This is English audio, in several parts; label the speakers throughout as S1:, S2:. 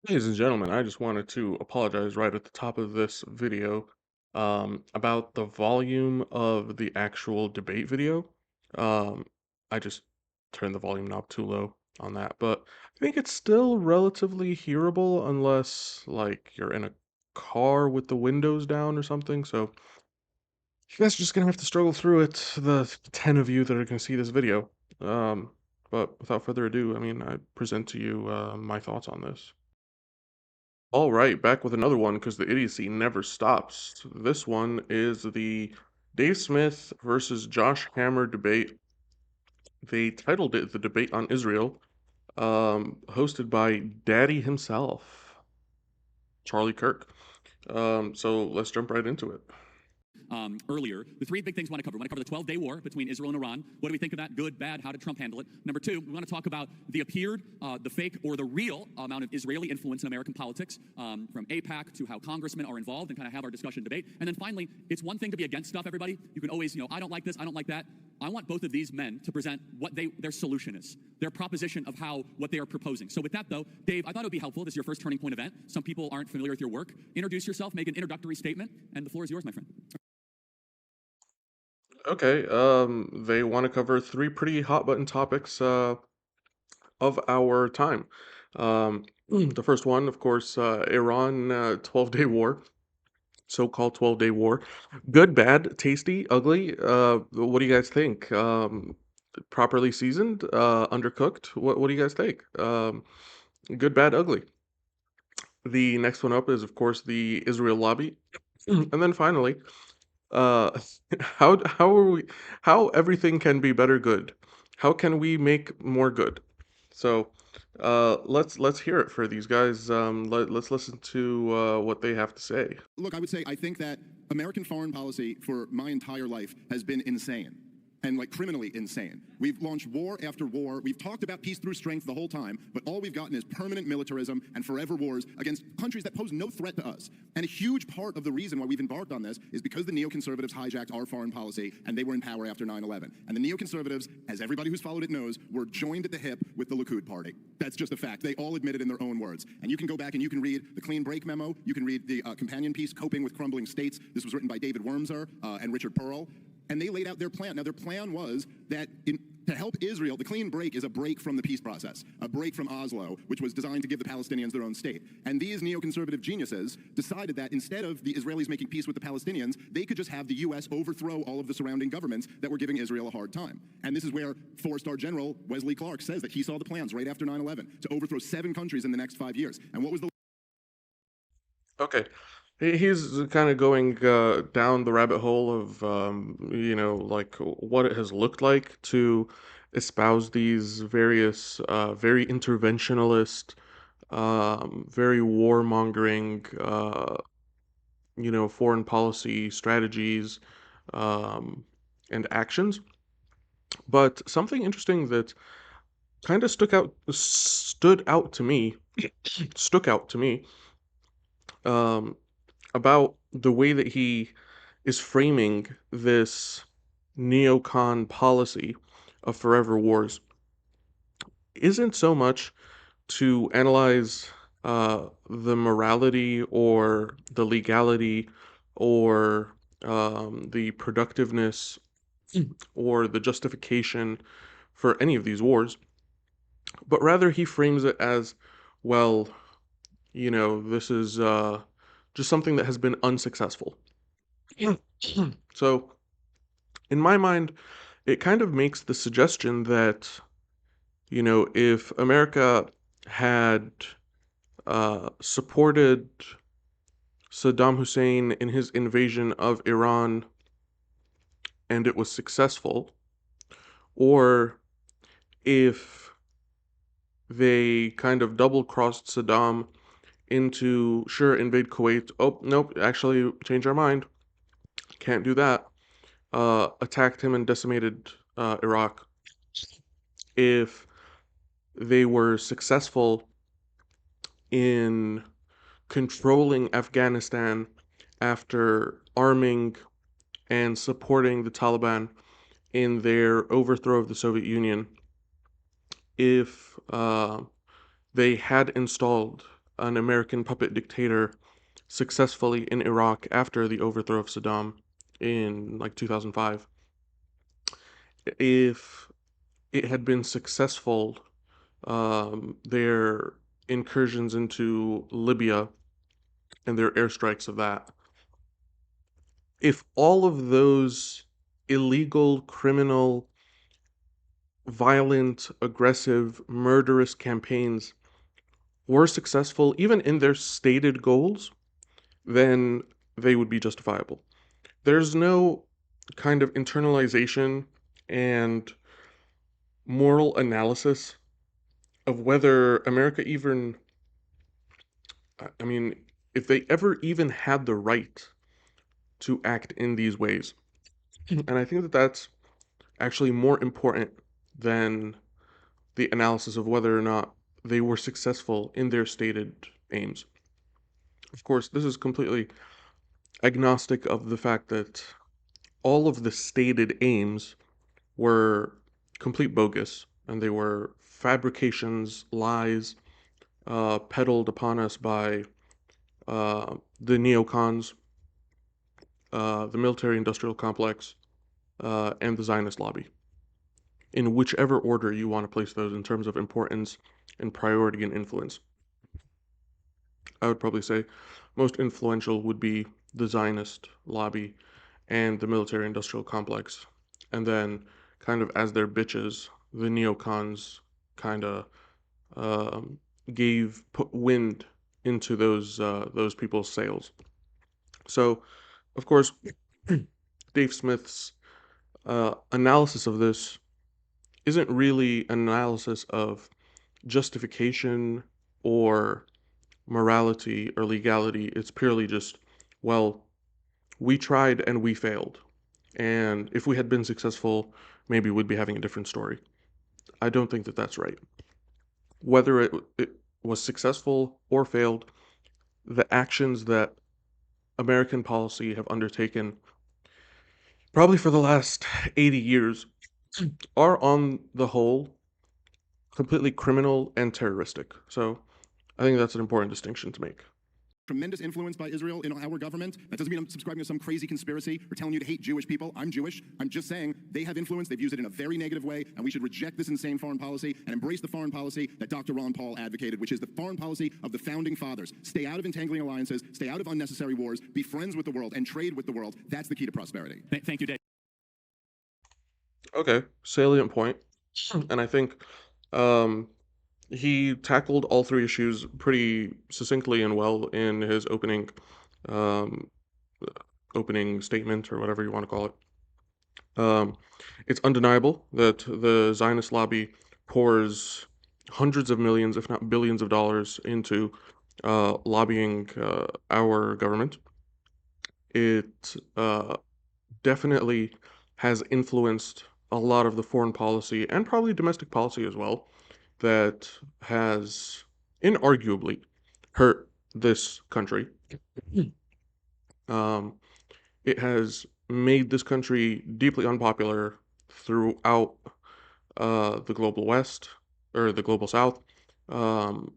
S1: Ladies and gentlemen, I just wanted to apologize right at the top of this video about the volume of the actual debate video. Um, I just turned the volume knob too low on that, but I think it's still relatively hearable unless, like, you're in a car with the windows down or something. So you guys are just gonna have to struggle through it, the 10 of you that are gonna see this video. Um, but without further ado, I mean, I present to you my thoughts on this. All right, back with another one because the idiocy never stops. This one is the Dave Smith versus Josh Hammer debate. They titled it The Debate on Israel, hosted by Daddy himself, Charlie Kirk. So let's jump right into it.
S2: Earlier. The three big things we want to cover. We want to cover the 12-day war between Israel and Iran. What do we think of that? Good, bad? How did Trump handle it? Number two, we want to talk about the appeared, the fake, or the real amount of Israeli influence in American politics, from AIPAC to how congressmen are involved, and kind of have our discussion debate. And then finally, it's one thing to be against stuff, everybody. You can always, I don't like this, I don't like that. I want both of these men to present what their solution is, their proposition of what they are proposing. So with that, though, Dave, I thought it would be helpful. This is your first Turning Point event. Some people aren't familiar with your work. Introduce yourself, make an introductory statement, and the floor is yours, my friend.
S1: Okay, they want to cover three pretty hot button topics of our time. The first one, of course, Iran 12-day war. So-called 12-day war. Good, bad, tasty, ugly. What do you guys think? Properly seasoned, undercooked? What do you guys think? Good, bad, ugly. The next one up is, of course, the Israel lobby. And then finally, uh, how everything can be better good. How can we make more good? So, let's hear it for these guys. Let's listen to what they have to say.
S3: Look, I would say I think that American foreign policy for my entire life has been insane and like criminally insane. We've launched war after war. We've talked about peace through strength the whole time, but all we've gotten is permanent militarism and forever wars against countries that pose no threat to us. And a huge part of the reason why we've embarked on this is because the neoconservatives hijacked our foreign policy and they were in power after 9/11. And the neoconservatives, as everybody who's followed it knows, were joined at the hip with the Likud party. That's just a fact. They all admit it in their own words. And you can go back and you can read the Clean Break memo. You can read the companion piece, Coping with Crumbling States. This was written by David Wormser and Richard Pearl. And they laid out their plan. Now, their plan was that to help Israel, the clean break is a break from the peace process, a break from Oslo, which was designed to give the Palestinians their own state. And these neoconservative geniuses decided that instead of the Israelis making peace with the Palestinians, they could just have the U.S. overthrow all of the surrounding governments that were giving Israel a hard time. And this is where four-star General Wesley Clark says that he saw the plans right after 9/11 to overthrow 7 countries in the next 5 years. And what was the
S1: Okay. He's kind of going down the rabbit hole of, like what it has looked like to espouse these various, very interventionalist, very warmongering, foreign policy strategies, um, and actions. But something interesting that kind of stood out to me, stuck out to me, um, about the way that he is framing this neocon policy of forever wars isn't so much to analyze the morality or the legality or the productiveness or the justification for any of these wars, but rather he frames it as, well, this is just something that has been unsuccessful. So, in my mind, it kind of makes the suggestion that, if America had supported Saddam Hussein in his invasion of Iran and it was successful, or if they kind of double crossed Saddam into, sure, invade Kuwait, oh, nope, actually change our mind, can't do that, attacked him and decimated Iraq, if they were successful in controlling Afghanistan after arming and supporting the Taliban in their overthrow of the Soviet Union, if they had installed an American puppet dictator successfully in Iraq after the overthrow of Saddam in like 2005, if it had been successful, their incursions into Libya and their airstrikes of that, if all of those illegal, criminal, violent, aggressive, murderous campaigns were successful, even in their stated goals, then they would be justifiable. There's no kind of internalization and moral analysis of whether America even, I mean, if they ever even had the right to act in these ways. And I think that that's actually more important than the analysis of whether or not they were successful in their stated aims. Of course, this is completely agnostic of the fact that all of the stated aims were complete bogus and they were fabrications, lies, peddled upon us by the neocons, the military industrial complex, and the Zionist lobby, in whichever order you want to place those in terms of importance and priority and influence. I would probably say most influential would be the Zionist lobby and the military industrial complex. And then, kind of as their bitches, the neocons kind of um, put wind into those people's sails. So, of course, Dave Smith's analysis of this isn't really an analysis of justification or morality or legality. It's purely just, well, we tried and we failed. And if we had been successful, maybe we'd be having a different story. I don't think that that's right. Whether it was successful or failed, the actions that American policy have undertaken, probably for the last 80 years, are on the whole completely criminal and terroristic. So I think that's an important distinction to make.
S3: Tremendous influence by Israel in our government. That doesn't mean I'm subscribing to some crazy conspiracy or telling you to hate Jewish people. I'm Jewish. I'm just saying they have influence. They've used it in a very negative way, and we should reject this insane foreign policy and embrace the foreign policy that Dr. Ron Paul advocated, which is the foreign policy of the founding fathers. Stay out of entangling alliances, stay out of unnecessary wars, be friends with the world, and trade with the world. That's the key to prosperity.
S2: Thank you, Dave.
S1: Okay, salient point. And I think um, he tackled all three issues pretty succinctly and well in his um, opening statement or whatever you want to call it. It's undeniable that the Zionist lobby pours hundreds of millions, if not billions of dollars into lobbying our government. It definitely has influenced a lot of the foreign policy and probably domestic policy as well that has inarguably hurt this country. Um, it has made this country deeply unpopular throughout the global West or the global South, um,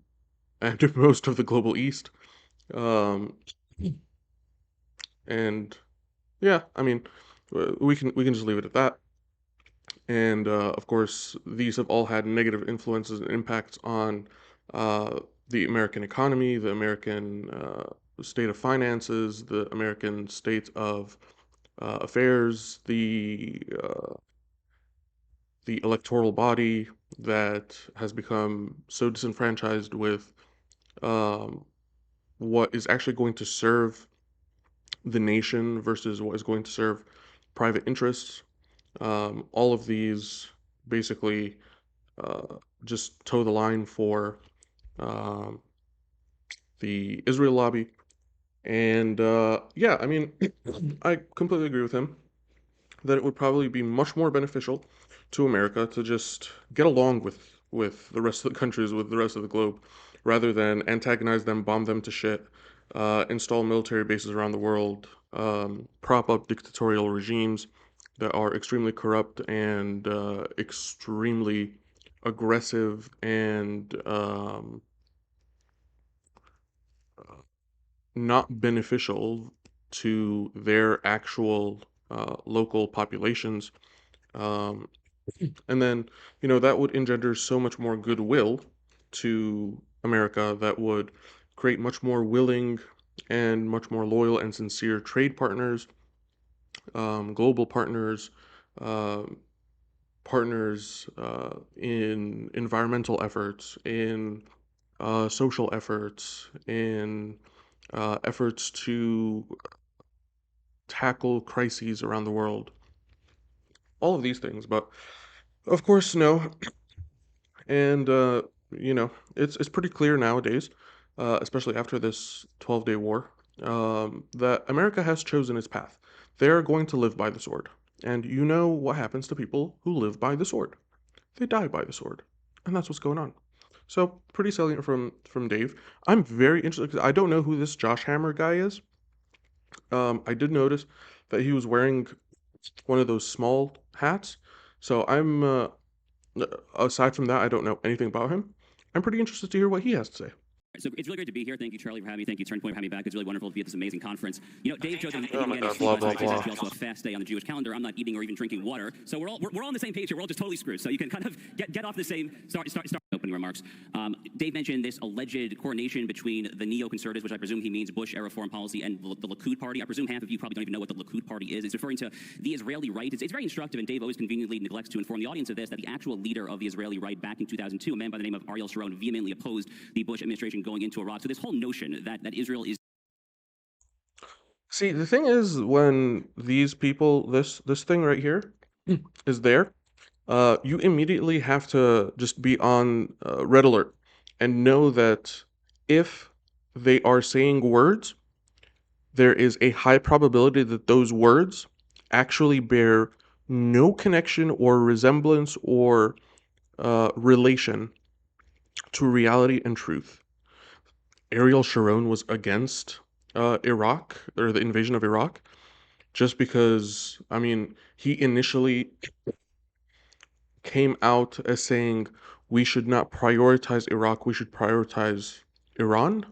S1: and most of the global East. Um, and yeah, I mean, we can just leave it at that. And of course, these have all had negative influences and impacts on the American economy, the American state of finances, the American state of affairs, the electoral body that has become so disenfranchised with um, what is actually going to serve the nation versus what is going to serve private interests. All of these basically just toe the line for um, the Israel lobby. And yeah, I mean, I completely agree with him that it would probably be much more beneficial to America to just get along with the rest of the countries, with the rest of the globe, rather than antagonize them, bomb them to shit, install military bases around the world, prop up dictatorial regimes that are extremely corrupt and extremely aggressive and not beneficial to their actual local populations. Um, and then, that would engender so much more goodwill to America that would create much more willing and much more loyal and sincere trade partners, global partners, uh, partners in environmental efforts, in social efforts, in efforts to tackle crises around the world. All of these things, but of course, no. And it's pretty clear nowadays, especially after this 12-day war, that America has chosen its path. They're going to live by the sword, and you know what happens to people who live by the sword. They die by the sword, and that's what's going on. So pretty salient from Dave. I'm very interested because I don't know who this Josh Hammer guy is. I did notice that he was wearing one of those small hats. So aside from that, I don't know anything about him. I'm pretty interested to hear what he has to say.
S2: So it's really great to be here. Thank you, Charlie, for having me. Thank you, Turnpoint, for having me back. It's really wonderful to be at this amazing conference. Dave chose
S1: Oh my God, blah, blah, blah.
S2: also a fast day on the Jewish calendar. I'm not eating or even drinking water. So we're all on the same page here. We're all just totally screwed. So you can kind of get off the same start opening remarks. Dave mentioned this alleged coordination between the neoconservatives, which I presume he means Bush-era foreign policy, and the Likud party. I presume half of you probably don't even know what the Likud party is. It's referring to the Israeli right. It's very instructive, and Dave always conveniently neglects to inform the audience of this, that the actual leader of the Israeli right back in 2002, a man by the name of Ariel Sharon, vehemently opposed the Bush administration going into Iraq. So this whole notion that Israel is...
S1: See, the thing is, when these people, this thing right here is there, you immediately have to just be on red alert and know that if they are saying words, there is a high probability that those words actually bear no connection or resemblance or relation to reality and truth. Ariel Sharon was against Iraq or the invasion of Iraq just because, I mean, he initially came out as saying we should not prioritize Iraq, we should prioritize Iran.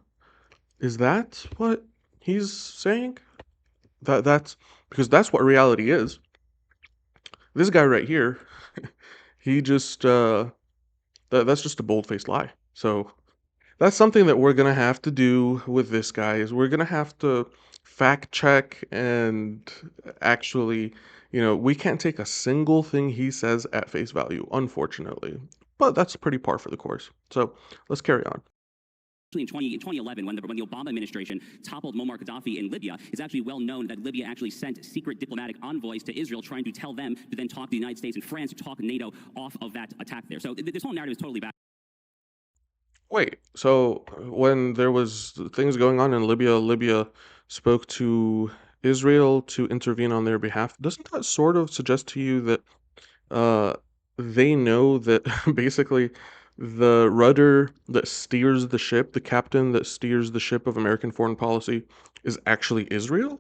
S1: Is that what he's saying? That's because that's what reality is. This guy right here, he just that's just a bold-faced lie. So that's something that we're gonna have to do with this guy is we're gonna have to fact check and actually, we can't take a single thing he says at face value, unfortunately. But that's pretty par for the course. So let's carry on.
S2: In 2011, when the Obama administration toppled Muammar Gaddafi in Libya, it's actually well known that Libya actually sent secret diplomatic envoys to Israel trying to tell them to then talk the United States and France to talk NATO off of that attack there. So this whole narrative is totally back.
S1: Wait, so when there was things going on in Libya, Libya spoke to Israel to intervene on their behalf. Doesn't that sort of suggest to you that uh, they know that basically the rudder that steers the ship, the captain that steers the ship of American foreign policy, is actually Israel,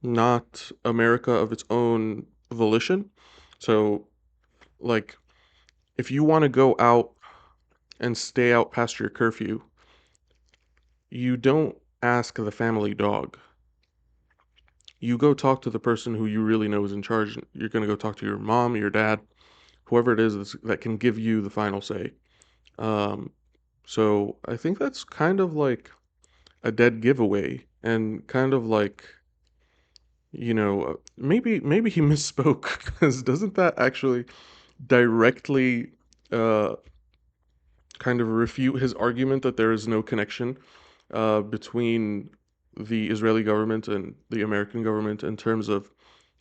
S1: not America of its own volition? So, like, if you want to go out and stay out past your curfew, you don't ask the family dog. You go talk to the person who you really know is in charge. You're going to go talk to your mom, your dad, whoever it is that can give you the final say. Um, so I think that's kind of like a dead giveaway, and kind of like, maybe he misspoke because doesn't that actually directly uh, kind of refute his argument that there is no connection between the Israeli government and the American government in terms of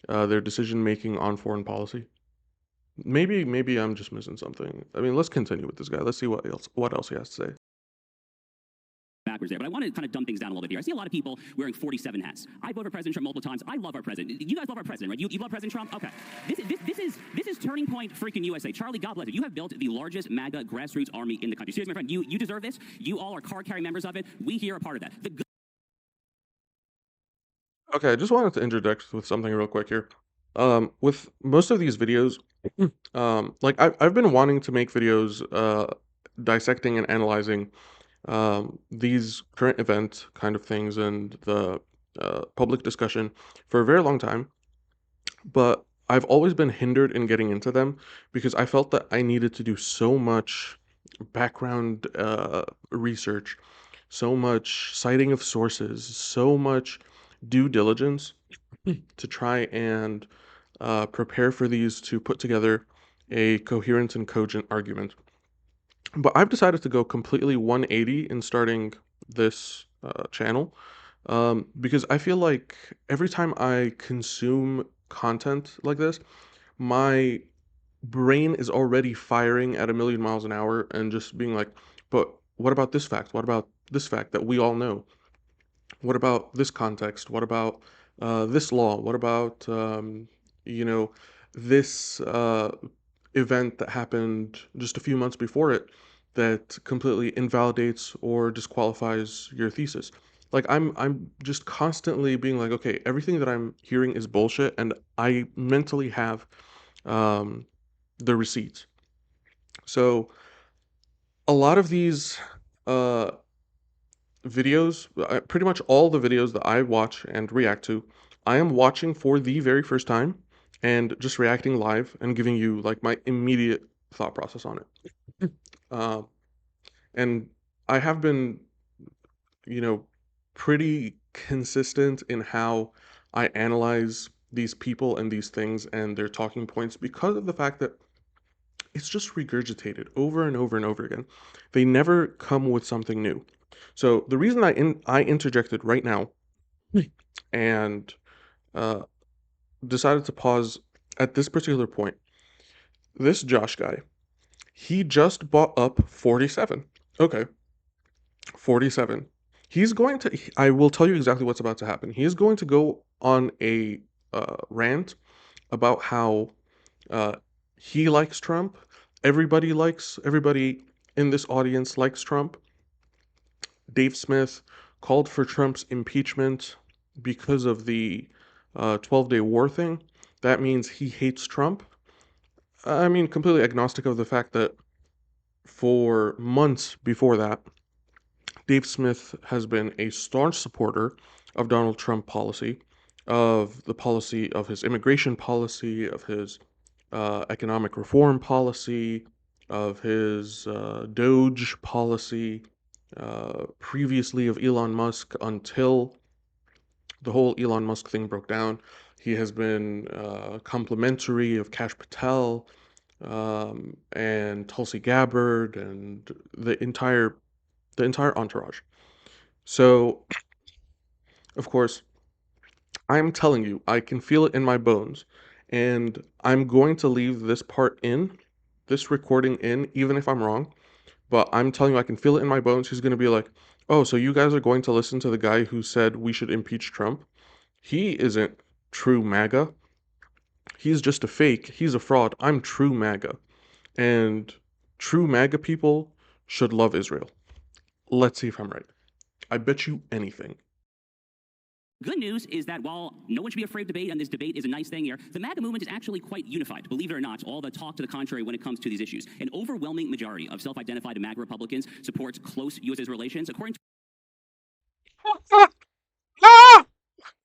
S1: their decision making on foreign policy? Maybe I'm just missing something. I mean, let's continue with this guy. Let's see what else he has to say.
S2: Backwards there, but I want to kind of dumb things down a little bit here. I see a lot of people wearing 47 hats. I voted for President Trump multiple times. I love our president. You guys love our president, right? You love President Trump? Okay. This is Turning Point freaking USA. Charlie, God bless you. You have built the largest MAGA grassroots army in the country. Seriously, my friend, you deserve this. You all are card-carrying members of it. We here are part of that.
S1: Okay, I just wanted to interject with something real quick here. With most of these videos, like I've been wanting to make videos dissecting and analyzing these current event kind of things and the public discussion for a very long time, but I've always been hindered in getting into them because I felt that I needed to do so much background research, so much citing of sources, so much due diligence to try and prepare for these to put together a coherent and cogent argument. But I've decided to go completely 180 in starting this channel because I feel like every time I consume content like this, my brain is already firing at a million miles an hour and just being like, but what about this fact? What about this fact that we all know? What about this context? What about this law? What about you know this event that happened just a few months before it that completely invalidates or disqualifies your thesis? Like I'm just constantly being like, okay, everything that I'm hearing is bullshit, and I mentally have um, the receipts. So a lot of these uh, videos, pretty much all the videos that I watch and react to, I am watching for the very first time and just reacting live and giving you like my immediate thought process on it. Uh, and I have been, you know, pretty consistent in how I analyze these people and these things and their talking points because of the fact that it's just regurgitated over and over and over again. They never come with something new. So the reason I interjected right now and uh, decided to pause at this particular point. This Josh guy, he just bought up 47. Okay, 47. He's going to. I will tell you exactly what's about to happen. He is going to go on a rant about how uh, he likes Trump. Everybody in this audience likes Trump. Dave Smith called for Trump's impeachment because of the 12-day war thing. That means he hates Trump. I mean, completely agnostic of the fact that for months before that, Dave Smith has been a staunch supporter of Donald Trump policy, of the policy of his immigration policy, of his economic reform policy, of his Doge policy, previously of Elon Musk until the whole Elon Musk thing broke down. He has been complimentary of Kash Patel and Tulsi Gabbard and the entire entourage. So, of course, I'm telling you, I can feel it in my bones, and I'm going to leave this part in, this recording in, even if I'm wrong. But I'm telling you, I can feel it in my bones. He's going to be like, "Oh, so you guys are going to listen to the guy who said we should impeach Trump? He isn't true MAGA. He's just a fake. He's a fraud. I'm true MAGA." And true MAGA people should love Israel. Let's see if I'm right. I bet you anything.
S2: Good news is that while no one should be afraid of debate, and this debate is a nice thing here, the MAGA movement is actually quite unified. Believe it or not, all the talk to the contrary when it comes to these issues. An overwhelming majority of self-identified MAGA Republicans supports close U.S.-Israel relations, according to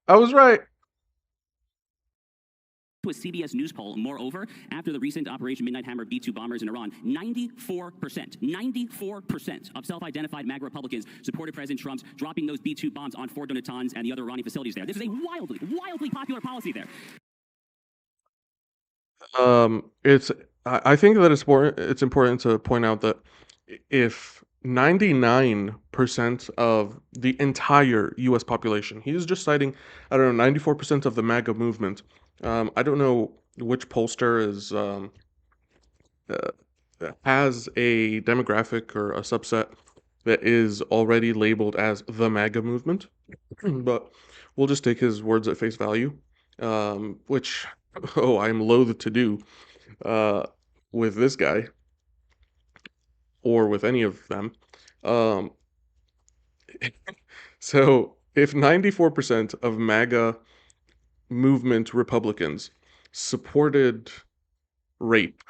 S1: I was right.
S2: a CBS News poll. Moreover, after the recent Operation Midnight Hammer B-2 bombers in Iran, 94% of self-identified MAGA Republicans supported President Trump's dropping those B-2 bombs on Fort Natanz and the other Iranian facilities there. This is a wildly popular policy there.
S1: It's I think that it's important to point out that if 99% of the entire US population, he's just citing, I don't know, 94% of the MAGA movement. I don't know which pollster uh, has a demographic or a subset that is already labeled as the MAGA movement, but we'll just take his words at face value, which, oh, I'm loath to do uh, with this guy or with any of them. Um, so if 94% of MAGA movement Republicans supported rape,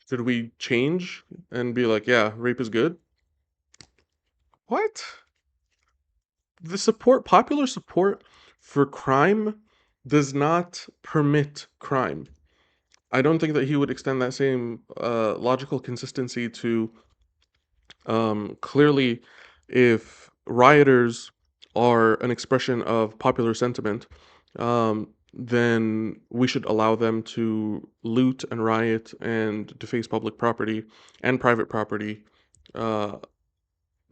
S1: should we change and be like, yeah, rape is good? What? Popular support for crime does not permit crime. I don't think that he would extend that same logical consistency to clearly, if rioters are an expression of popular sentiment, then we should allow them to loot and riot and deface public property and private property uh,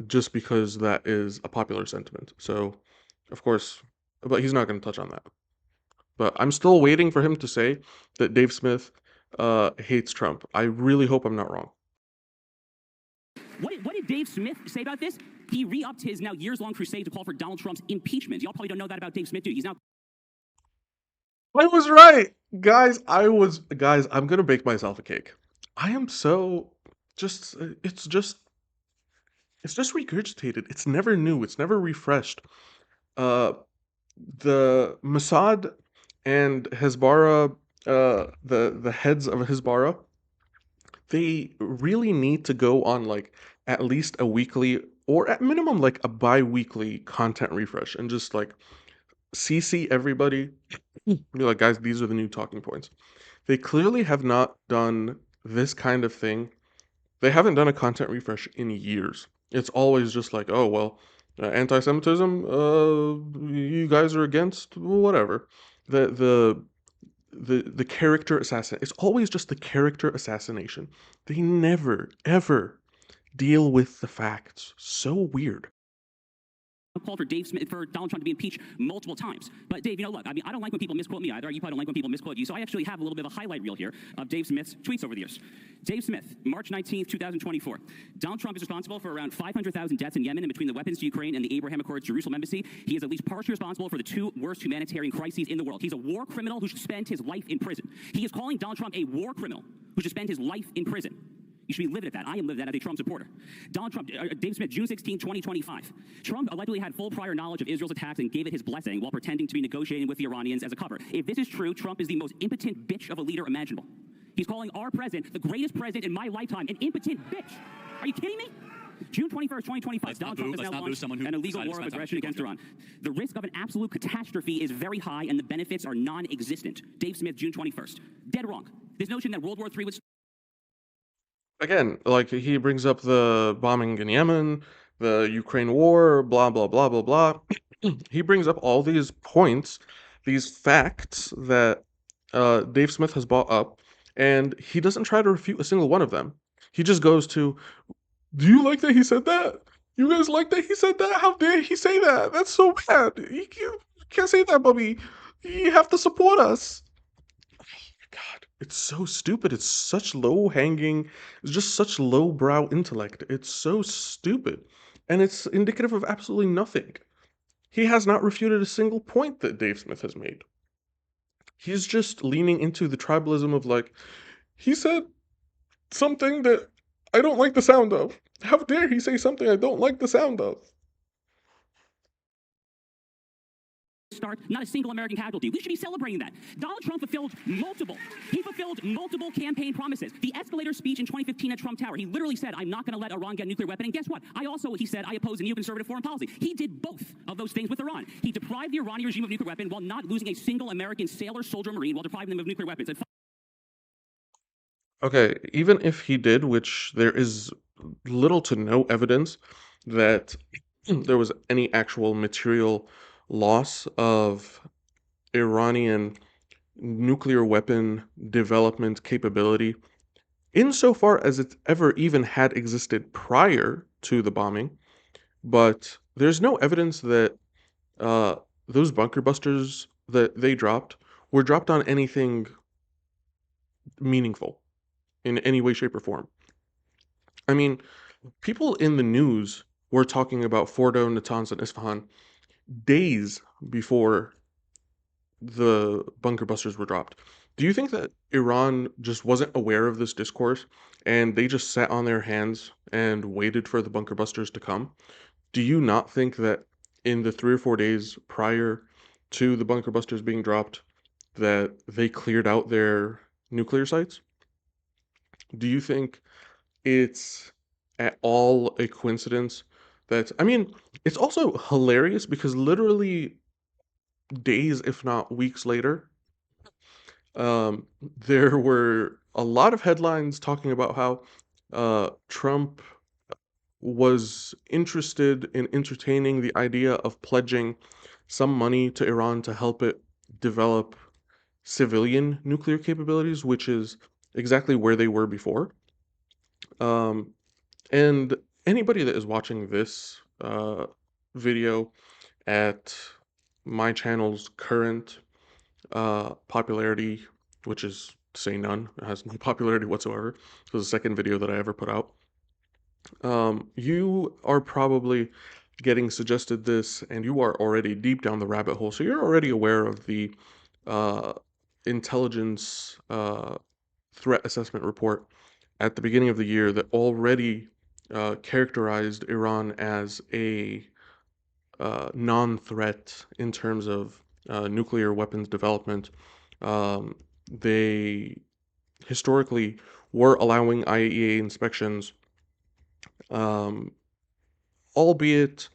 S1: just because that is a popular sentiment. So, of course, but he's not going to touch on that. But I'm still waiting for him to say that Dave Smith hates Trump. I really hope I'm not wrong.
S2: What did Dave Smith say about this? He re-upped his now years-long crusade to call for Donald Trump's impeachment. Y'all probably don't know that about Dave Smith, do you? He's now...
S1: I was right, guys. Guys. I'm gonna bake myself a cake. I am so just. It's just regurgitated. It's never new. It's never refreshed. Uh, the Mossad and Hezbollah, the heads of Hezbollah, they really need to go on like at least a weekly or at minimum like a bi-weekly content refresh and just like CC everybody. Be like, guys, these are the new talking points. They clearly have not done this kind of thing. They haven't done a content refresh in years. It's always just like, oh well, anti-Semitism. You guys are against whatever. The the the character assassin. It's always just the character assassination. They never ever deal with the facts. So weird.
S2: called for Donald Trump to be impeached multiple times. But Dave, look, I mean, I don't like when people misquote me either. You probably don't like when people misquote you. So I actually have a little bit of a highlight reel here of Dave Smith's tweets over the years. Dave Smith, March 19th, 2024. Donald Trump is responsible for around 500,000 deaths in Yemen, and between the weapons to Ukraine and the Abraham Accords Jerusalem embassy, he is at least partially responsible for the two worst humanitarian crises in the world. He's a war criminal who should spend his life in prison. He is calling Donald Trump a war criminal who should spend his life in prison. You should be livid at that. I am livid at that as a Trump supporter. Donald Trump, Dave Smith, June 16, 2025. Trump allegedly had full prior knowledge of Israel's attacks and gave it his blessing while pretending to be negotiating with the Iranians as a cover. If this is true, Trump is the most impotent bitch of a leader imaginable. He's calling our president, the greatest president in my lifetime, an impotent bitch. Are you kidding me? June 21st, 2025, Donald Trump has now launched an illegal war of aggression against Iran. The risk of an absolute catastrophe is very high and the benefits are non-existent. Dave Smith, June 21st. Dead wrong. This notion that World War III was...
S1: Again, like he brings up the bombing in Yemen, the Ukraine war, blah blah blah blah blah. He brings up all these points, these facts that Dave Smith has brought up, and he doesn't try to refute a single one of them. He just goes to, "Do you like that he said that? You guys like that he said that? How dare he say that? That's so bad. You can't say that, Bubby. You have to support us." God, it's so stupid. It's such it's just such lowbrow intellect. It's so stupid. And it's indicative of absolutely nothing. He has not refuted a single point that Dave Smith has made. He's just leaning into the tribalism of like, he said something that I don't like the sound of. How dare he say something I don't like the sound of?
S2: Start, not a single American casualty. We should be celebrating that. Donald Trump fulfilled multiple campaign promises. The escalator speech in 2015 at Trump Tower, he literally said, I'm not going to let Iran get a nuclear weapon. And guess what? He said, I oppose a neoconservative foreign policy. He did both of those things with Iran. He deprived the Iranian regime of nuclear weapon while not losing a single American sailor, soldier, Marine, while depriving them of nuclear weapons.
S1: Okay, even if he did, which there is little to no evidence that there was any actual material loss of Iranian nuclear weapon development capability, insofar as it ever even had existed prior to the bombing, but there's no evidence that uh, those bunker busters that they dropped were dropped on anything meaningful in any way, shape, or form. I mean, people in the news were talking about Fordo, Natanz, and Isfahan days before the bunker busters were dropped. Do you think that Iran just wasn't aware of this discourse and they just sat on their hands and waited for the bunker busters to come? Do you not think that in the 3 or 4 days prior to the bunker busters being dropped, that they cleared out their nuclear sites? Do you think it's at all a coincidence That, I mean, it's also hilarious because literally days, if not weeks later, um, there were a lot of headlines talking about how Trump was interested in entertaining the idea of pledging some money to Iran to help it develop civilian nuclear capabilities, which is exactly where they were before. Um, and anybody that is watching this video at my channel's current popularity, which is to say none, it has no popularity whatsoever. It was the second video that I ever put out. You are probably getting suggested this, and you are already deep down the rabbit hole, so you're already aware of the uh, intelligence threat assessment report at the beginning of the year that already characterized Iran as a non-threat in terms of nuclear weapons development. They historically were allowing IAEA inspections, um, albeit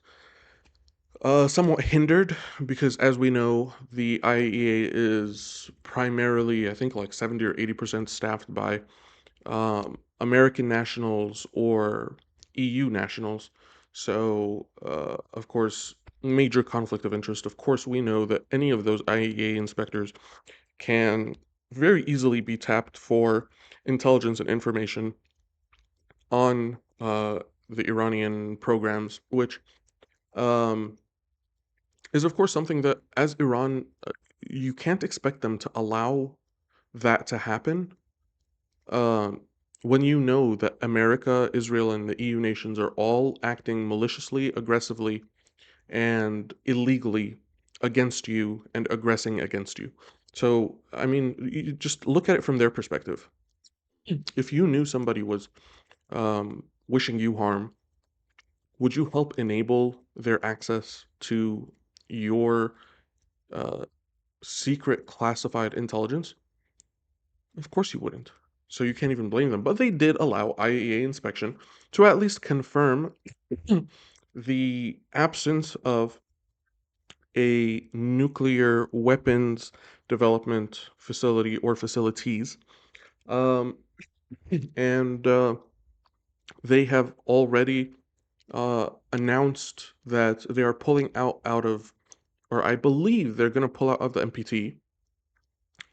S1: somewhat hindered because, as we know, the IAEA is primarily, I think, like 70 or 80% staffed by American nationals or EU nationals. So, of course, major conflict of interest. Of course, we know that any of those IAEA inspectors can very easily be tapped for intelligence and information on the Iranian programs, which um, is, of course, something that, as Iran, you can't expect them to allow that to happen. Um, when you know that America, Israel, and the EU nations are all acting maliciously, aggressively, and illegally against you and aggressing against you. So, I mean, you just look at it from their perspective. If you knew somebody was wishing you harm, would you help enable their access to your uh, secret classified intelligence? Of course you wouldn't. So you can't even blame them. But they did allow IAEA inspection to at least confirm the absence of a nuclear weapons development facility or facilities. Um, and they have already announced that they are pulling out of, or I believe they're going to pull out of the NPT.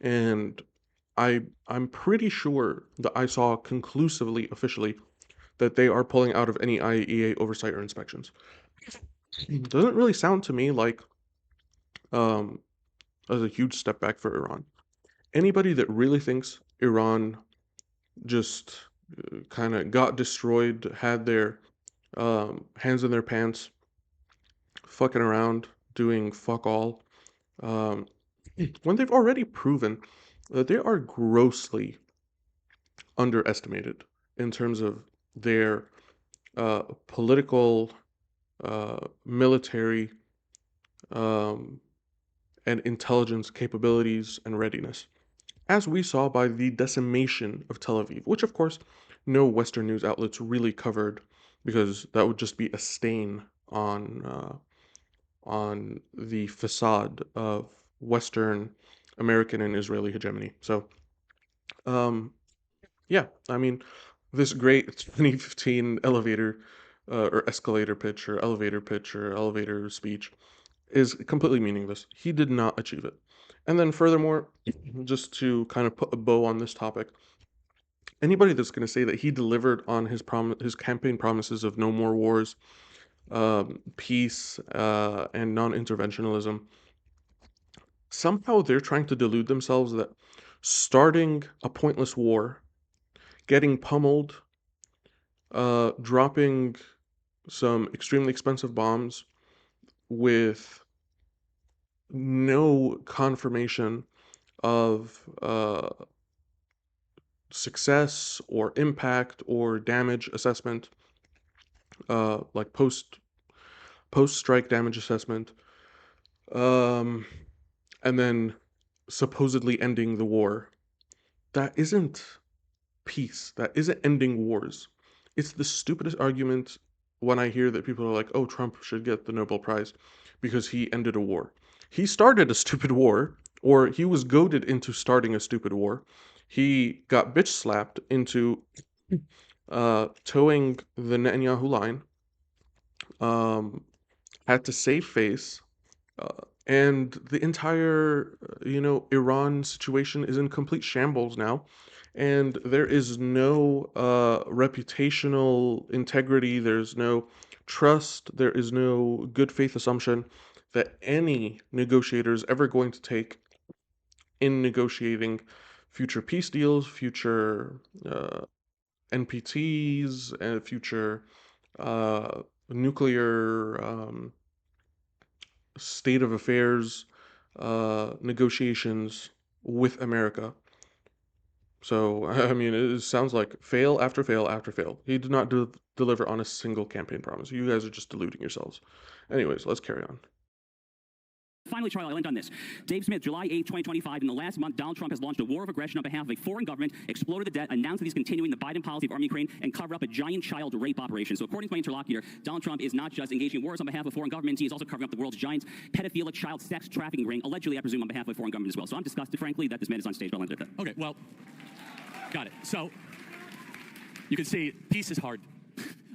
S1: And I'm pretty sure that I saw conclusively, officially, that they are pulling out of any IAEA oversight or inspections. Doesn't really sound to me like um, as a huge step back for Iran. Anybody that really thinks Iran just kind of got destroyed, had their hands in their pants, fucking around, doing fuck all, um, when they've already proven that they are grossly underestimated in terms of their political, military, um, and intelligence capabilities and readiness, as we saw by the decimation of Tel Aviv, which, of course, no Western news outlets really covered because that would just be a stain on the facade of Western American and Israeli hegemony. So, um, yeah, I mean, this great 2015 elevator or escalator pitch or elevator pitch or elevator speech is completely meaningless. He did not achieve it. And then, furthermore, just to kind of put a bow on this topic, anybody that's going to say that he delivered on his campaign promises of no more wars, peace, and non-interventionism, somehow they're trying to delude themselves that starting a pointless war, getting pummeled, dropping some extremely expensive bombs with no confirmation of success or impact or damage assessment, like post strike damage assessment, um, and then supposedly ending the war. That isn't peace. That isn't ending wars. It's the stupidest argument when I hear that people are like, oh, Trump should get the Nobel Prize because he ended a war. He started a stupid war, or he was goaded into starting a stupid war. He got bitch slapped into towing the Netanyahu line, um, had to save face, and the entire, Iran situation is in complete shambles now. And there is no reputational integrity, there's no trust, there is no good faith assumption that any negotiator is ever going to take in negotiating future peace deals, future NPTs, and future nuclear state of affairs negotiations with America. So, I mean, it sounds like fail after fail after fail. He did not deliver on a single campaign promise. You guys are just deluding yourselves. Anyways, let's carry on.
S2: Finally, Charlie, I'll end on this. Dave Smith, July 8, 2025. In the last month, Donald Trump has launched a war of aggression on behalf of a foreign government, exploded the debt, announced that he's continuing the Biden policy of arming Ukraine, and cover up a giant child rape operation. So according to my interlocutor, Donald Trump is not just engaging in wars on behalf of foreign governments, he is also covering up the world's giant pedophilic child sex trafficking ring, allegedly, I presume, on behalf of a foreign government as well. So I'm disgusted, frankly, that this man is on stage, but I'll end it at that. Okay, well, got it. So you can see peace is hard.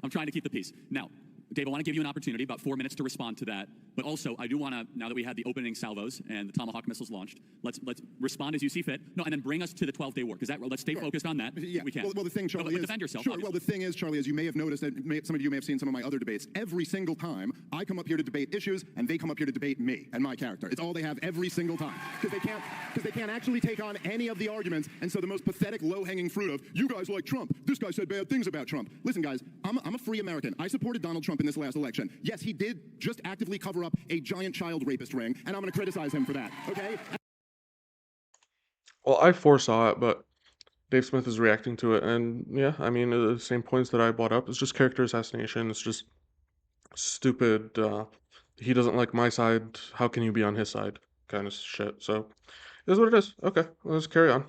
S2: I'm trying to keep the peace. Now, Dave, I want to give you an opportunity, about 4 minutes to respond to that. But also, I do want to, now that we had the opening salvos and the Tomahawk missiles launched, let's respond as you see fit. No, and then bring us to the 12-day war, because let's stay focused on that.
S3: Yeah.
S2: We can.
S3: Well, the thing, Charlie,
S2: but
S3: is...
S2: defend yourself.
S3: Sure,
S2: obviously.
S3: well, the thing is, Charlie, as you may have noticed, some of you may have seen some of my other debates, every single time I come up here to debate issues, and they come up here to debate me and my character. It's all they have every single time. Because they can't actually take on any of the arguments, and so the most pathetic, low-hanging fruit of, you guys like Trump, this guy said bad things about Trump. Listen, guys, I'm a free American. I supported Donald Trump in this last election. Yes, he did just actively cover up a giant child rapist ring, and I'm going to criticize him for that, okay?
S1: Well, I foresaw it, but Dave Smith is reacting to it, and yeah, I mean, the same points that I brought up. It's just character assassination. It's just stupid. He doesn't like my side. How can you be on his side? Kind of shit. So, it is what it is. Okay, let's carry on.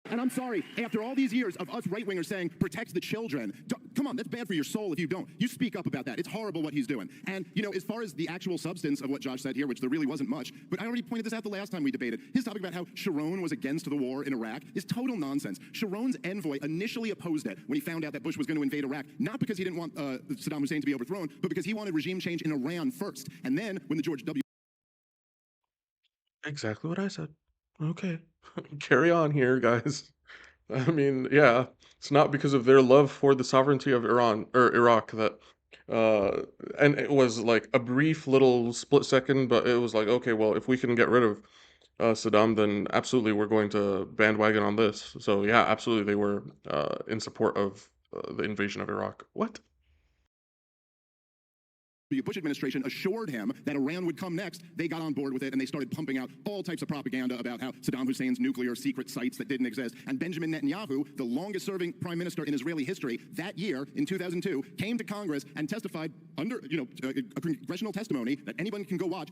S3: And I'm sorry, after all these years of us right-wingers saying, protect the children, come on, that's bad for your soul if you don't. You speak up about that. It's horrible what he's doing. And, as far as the actual substance of what Josh said here, which there really wasn't much, but I already pointed this out the last time we debated, his topic about how Sharon was against the war in Iraq is total nonsense. Sharon's envoy initially opposed it when he found out that Bush was going to invade Iraq, not because he didn't want Saddam Hussein to be overthrown, but because he wanted regime change in Iran first. And then, when the George W.
S1: Exactly what I said. Okay, carry on here, guys. I mean, yeah, it's not because of their love for the sovereignty of Iran or Iraq that, and it was like a brief little split second, but it was like, okay, well, if we can get rid of Saddam, then absolutely we're going to bandwagon on this. So yeah, absolutely they were in support of the invasion of Iraq. What?
S3: Bush administration assured him that Iran would come next. They got on board with it, and they started pumping out all types of propaganda about how Saddam Hussein's nuclear secret sites that didn't exist. And Benjamin Netanyahu, the longest-serving prime minister in Israeli history, that year, in 2002, came to Congress and testified under, a congressional testimony that anyone can go watch.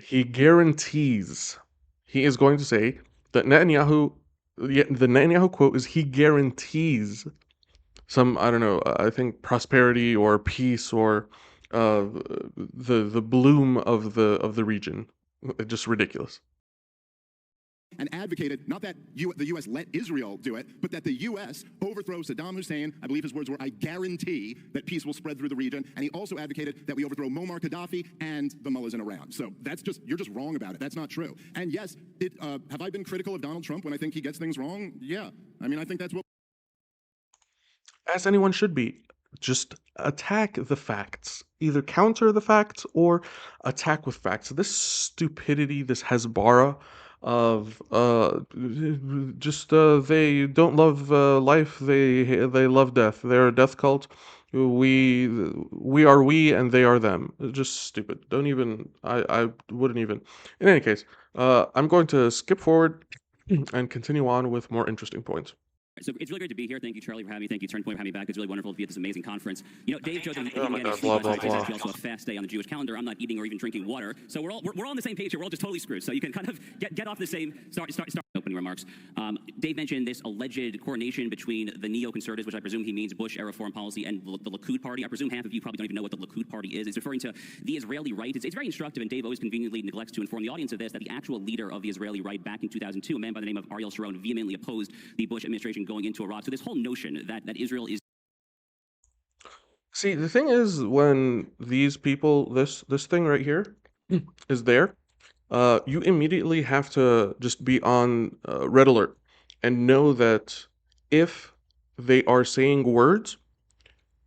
S1: He guarantees, he is going to say that Netanyahu, the Netanyahu quote is he guarantees some, I don't know, I think prosperity or peace or the bloom of the region. Just ridiculous.
S3: And advocated not that the U.S. let Israel do it, but that the U.S. overthrow Saddam Hussein. I believe his words were, I guarantee that peace will spread through the region. And he also advocated that we overthrow Muammar Gaddafi and the mullahs in Iran. So you're just wrong about it. That's not true. And yes, have I been critical of Donald Trump when I think he gets things wrong? Yeah. I mean, I think that's what...
S1: As anyone should be. Just attack the facts. Either counter the facts or attack with facts. This stupidity, this Hezbollah of they don't love life, they love death. They're a death cult. We are we and they are them. Just stupid. Don't even I wouldn't even. In any case, I'm going to skip forward and continue on with more interesting points.
S2: So it's really great to be here. Thank you, Charlie, for having me. Thank you, Turning Point, for having me back. It's really wonderful to be at this amazing conference. Dave showed that he didn't get any sleep last night. It's also a fast day on the Jewish calendar. I'm not eating or even drinking water. So we're all on the same page here. We're all just totally screwed. So you can kind of get off the same start. opening remarks. Dave mentioned this alleged coordination between the neoconservatives, which I presume he means Bush-era foreign policy, and the Likud party. I presume half of you probably don't even know what the Likud party is. It's referring to the Israeli right. It's very instructive, and Dave always conveniently neglects to inform the audience of this, that the actual leader of the Israeli right back in 2002, a man by the name of Ariel Sharon, vehemently opposed the Bush administration going into Iraq. So this whole notion that Israel is...
S1: See, the thing is, when these people, this thing right here is there, you immediately have to just be on red alert and know that if they are saying words,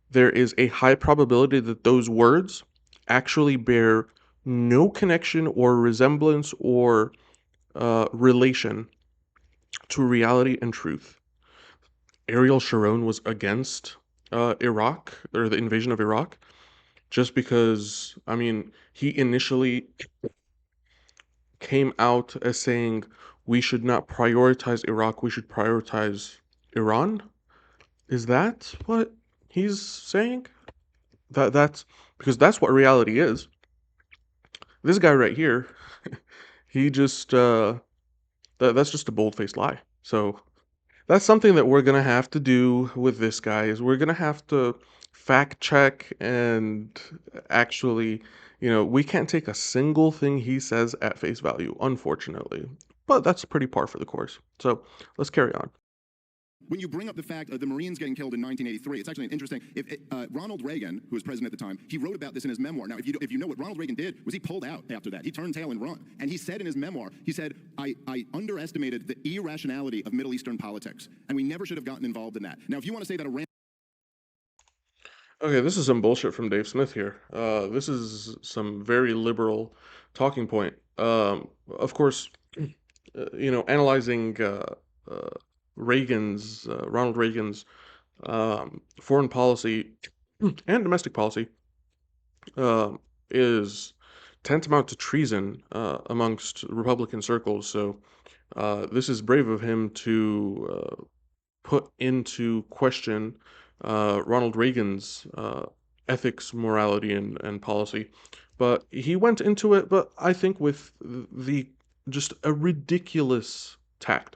S1: there is a high probability that those words actually bear no connection or resemblance or relation to reality and truth. Ariel Sharon was against Iraq or the invasion of Iraq just because, I mean, he initially came out as saying we should not prioritize Iraq, we should prioritize Iran. Is that what he's saying? That's because that's what reality is. This guy right here, he just that's just a bold-faced lie. So that's something that we're gonna have to do with this guy is we're gonna have to fact check and actually, we can't take a single thing he says at face value, unfortunately. But that's pretty par for the course. So let's carry on.
S3: When you bring up the fact of the Marines getting killed in 1983, it's actually an interesting. Ronald Reagan, who was president at the time, he wrote about this in his memoir. Now, if you know what Ronald Reagan did, was he pulled out after that. He turned tail and run. And he said in his memoir, he said, I underestimated the irrationality of Middle Eastern politics, and we never should have gotten involved in that. Now, if you want to say that Iran...
S1: Okay, this is some bullshit from Dave Smith here. This is some very liberal talking point. Of course, analyzing Ronald Reagan's foreign policy and domestic policy uh, is tantamount to treason amongst Republican circles. So this is brave of him to put into question Ronald Reagan's ethics, morality, and policy. But he went into it, but I think with the just a ridiculous tact.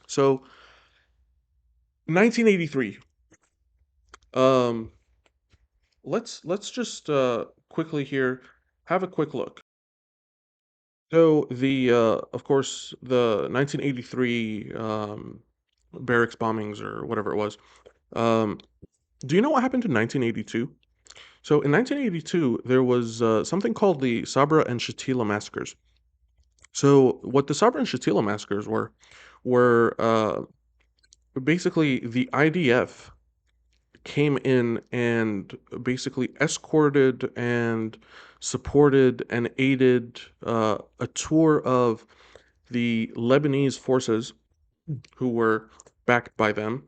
S1: So 1983. Um, let's just quickly here have a quick look. So the of course the 1983 barracks bombings or whatever it was. Um, do you know what happened in 1982? So in 1982 there was something called the Sabra and Shatila massacres. So what the Sabra and Shatila massacres were basically the IDF came in and basically escorted and supported and aided a tour of the Lebanese forces who were backed by them.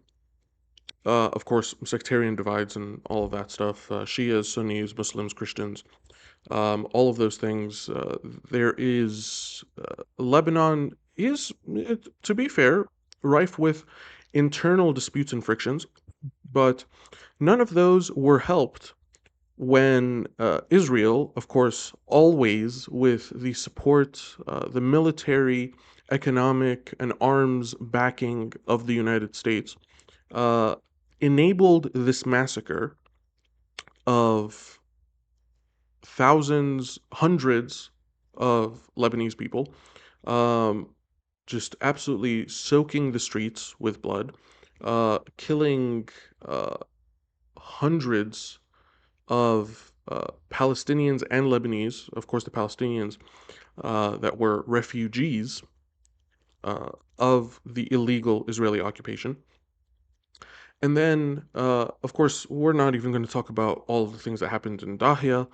S1: Of course, sectarian divides and all of that stuff. Shias, Sunnis, Muslims, Christians, all of those things. There is Lebanon is, to be fair, rife with internal disputes and frictions, but none of those were helped when Israel, of course, always with the support, the military, economic, and arms backing of the United States, uh, enabled this massacre of thousands, hundreds of Lebanese people, um, just absolutely soaking the streets with blood, killing hundreds of Palestinians and Lebanese, of course, the Palestinians that were refugees of the illegal Israeli occupation. And then, of course, we're not even going to talk about all of the things that happened in Dahia.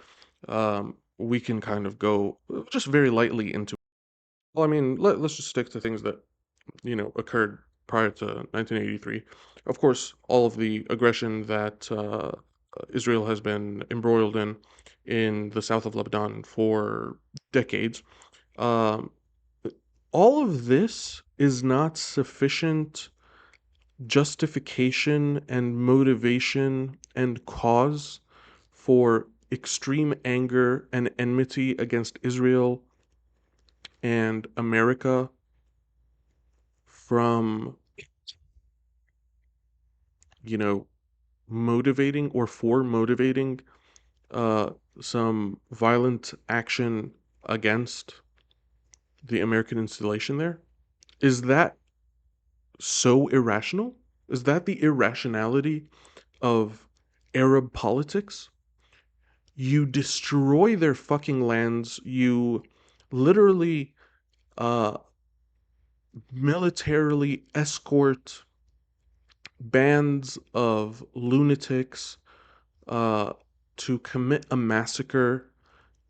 S1: We can kind of go just very lightly into. Well, I mean, let's just stick to things that occurred prior to 1983. Of course, all of the aggression that Israel has been embroiled in the south of Lebanon for decades. Um, all of this is not sufficient justification and motivation and cause for extreme anger and enmity against Israel and America from, you know, motivating or for motivating uh, some violent action against the American installation there? Is that so irrational? Is that the irrationality of Arab politics? You destroy their fucking lands. You literally uh, militarily escort bands of lunatics uh, to commit a massacre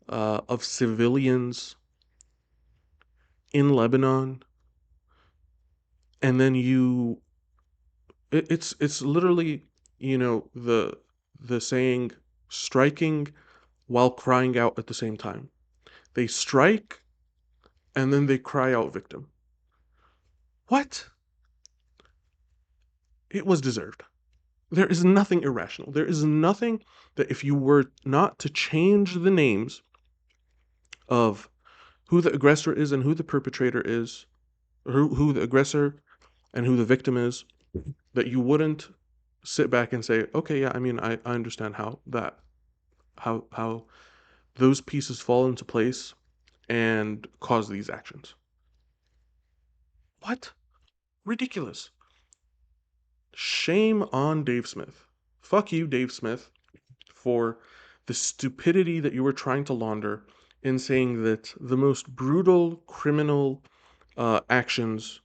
S1: of civilians in Lebanon, and then it's literally, the saying, striking while crying out at the same time. They strike and then they cry out victim. What? It was deserved. There is nothing irrational. There is nothing that, if you were not to change the names of who the aggressor is and who the perpetrator is, or who the aggressor and who the victim is, that you wouldn't sit back and say, okay, yeah, I mean, I understand how those pieces fall into place and cause these actions. What? Ridiculous. Shame on Dave Smith. Fuck you, Dave Smith, for the stupidity that you were trying to launder in saying that the most brutal criminal actions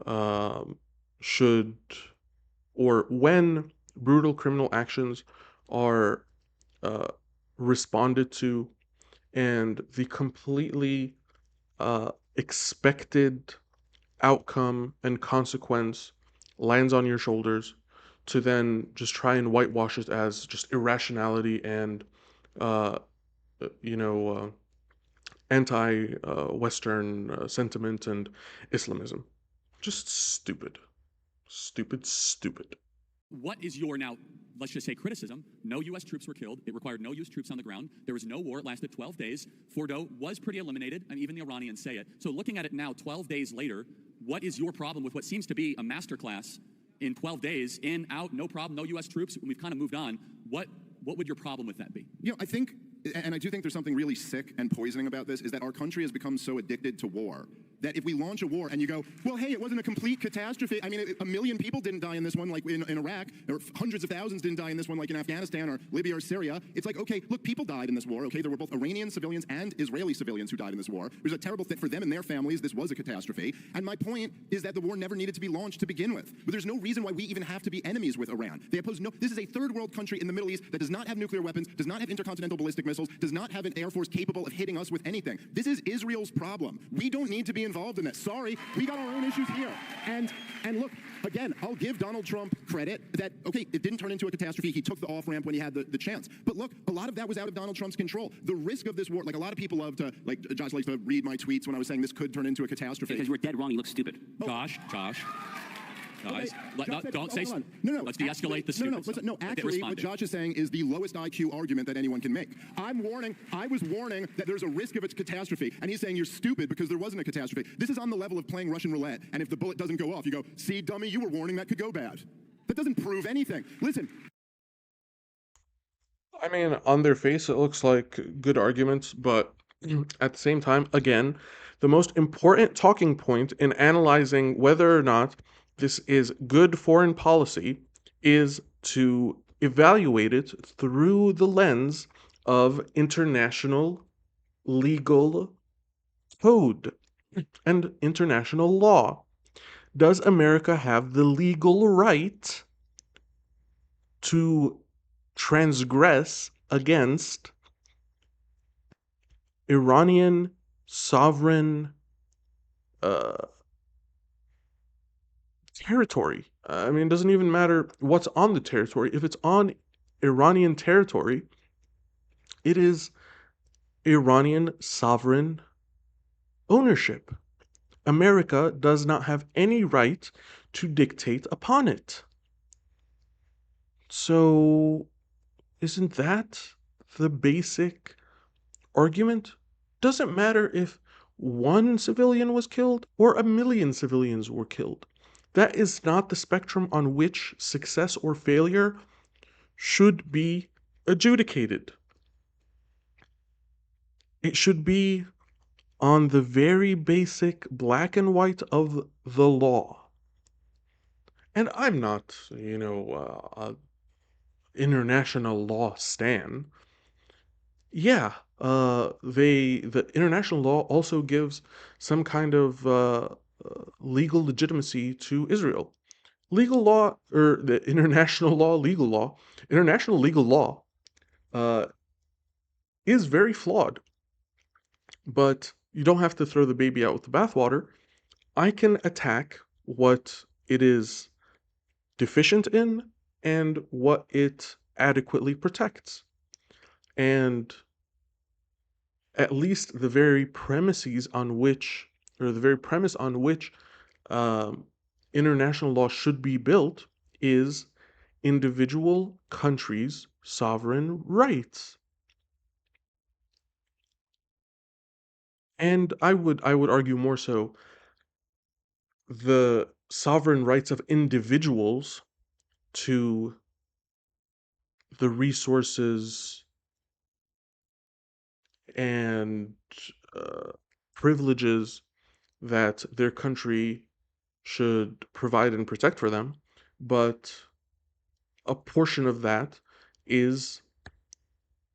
S1: um, should, or when brutal criminal actions are uh, responded to, and the completely expected outcome and consequence lands on your shoulders, to then just try and whitewash it as just irrationality and uh, you know uh, anti-Western sentiment and Islamism. Just stupid, stupid, stupid.
S2: What is your now, let's just say, criticism? No U.S. troops were killed. It required no U.S. troops on the ground. There was no war. It lasted 12 days. Fordo was pretty eliminated, and even the Iranians say it. So looking at it now, 12 days later, what is your problem with what seems to be a masterclass in 12 days, in, out, no problem, no U.S. troops? We've kind of moved on. What would your problem with that be?
S3: I think, and I do think there's something really sick and poisoning about this, is that our country has become so addicted to war that if we launch a war and you go, well, hey, it wasn't a complete catastrophe. I mean, 1 million people didn't die in this one, like in Iraq, or hundreds of thousands didn't die in this one, like in Afghanistan or Libya or Syria. It's like, okay, look, people died in this war, okay? There were both Iranian civilians and Israeli civilians who died in this war. It was a terrible thing for them and their families. This was a catastrophe. And my point is that the war never needed to be launched to begin with. But there's no reason why we even have to be enemies with Iran. They oppose no, this is a third world country in the Middle East that does not have nuclear weapons, does not have intercontinental ballistic missiles, does not have an air force capable of hitting us with anything. This is Israel's problem. We don't need to be involved in this. Sorry, we got our own issues here. And look, again, I'll give Donald Trump credit that, okay, it didn't turn into a catastrophe. He took the off-ramp when he had the chance. But look, a lot of that was out of Donald Trump's control. The risk of this war, like a lot of people love to, like Josh likes to read my tweets when I was saying this could turn into a catastrophe.
S2: Because you were dead wrong, you look stupid. Oh. Josh. Guys, don't say.
S3: No.
S2: Let's de-escalate the stupid.
S3: No, actually, what Josh is saying is the lowest IQ argument that anyone can make. I was warning that there's a risk of a catastrophe, and he's saying you're stupid because there wasn't a catastrophe. This is on the level of playing Russian roulette, and if the bullet doesn't go off, you go, see, dummy, you were warning that could go bad. That doesn't prove anything. Listen.
S1: I mean, on their face, it looks like good arguments, but at the same time, again, the most important talking point in analyzing whether or not this is good foreign policy is to evaluate it through the lens of international legal code and international law. Does America have the legal right to transgress against Iranian sovereign territory? I mean, it doesn't even matter what's on the territory. If it's on Iranian territory, it is Iranian sovereign ownership. America does not have any right to dictate upon it. So, isn't that the basic argument? Doesn't matter if one civilian was killed or a million civilians were killed. That is not the spectrum on which success or failure should be adjudicated. It should be on the very basic black and white of the law. And I'm not, a international law stan. Yeah, the international law also gives some kind of legal legitimacy to Israel. Legal law, or the international legal law, uh, is very flawed. But you don't have to throw the baby out with the bathwater. I can attack what it is deficient in and what it adequately protects. And at least the very premises on which, or the very premise on which um, international law should be built is individual countries' sovereign rights. And I would argue more so the sovereign rights of individuals to the resources and uh, privileges that their country should provide and protect for them, but a portion of that is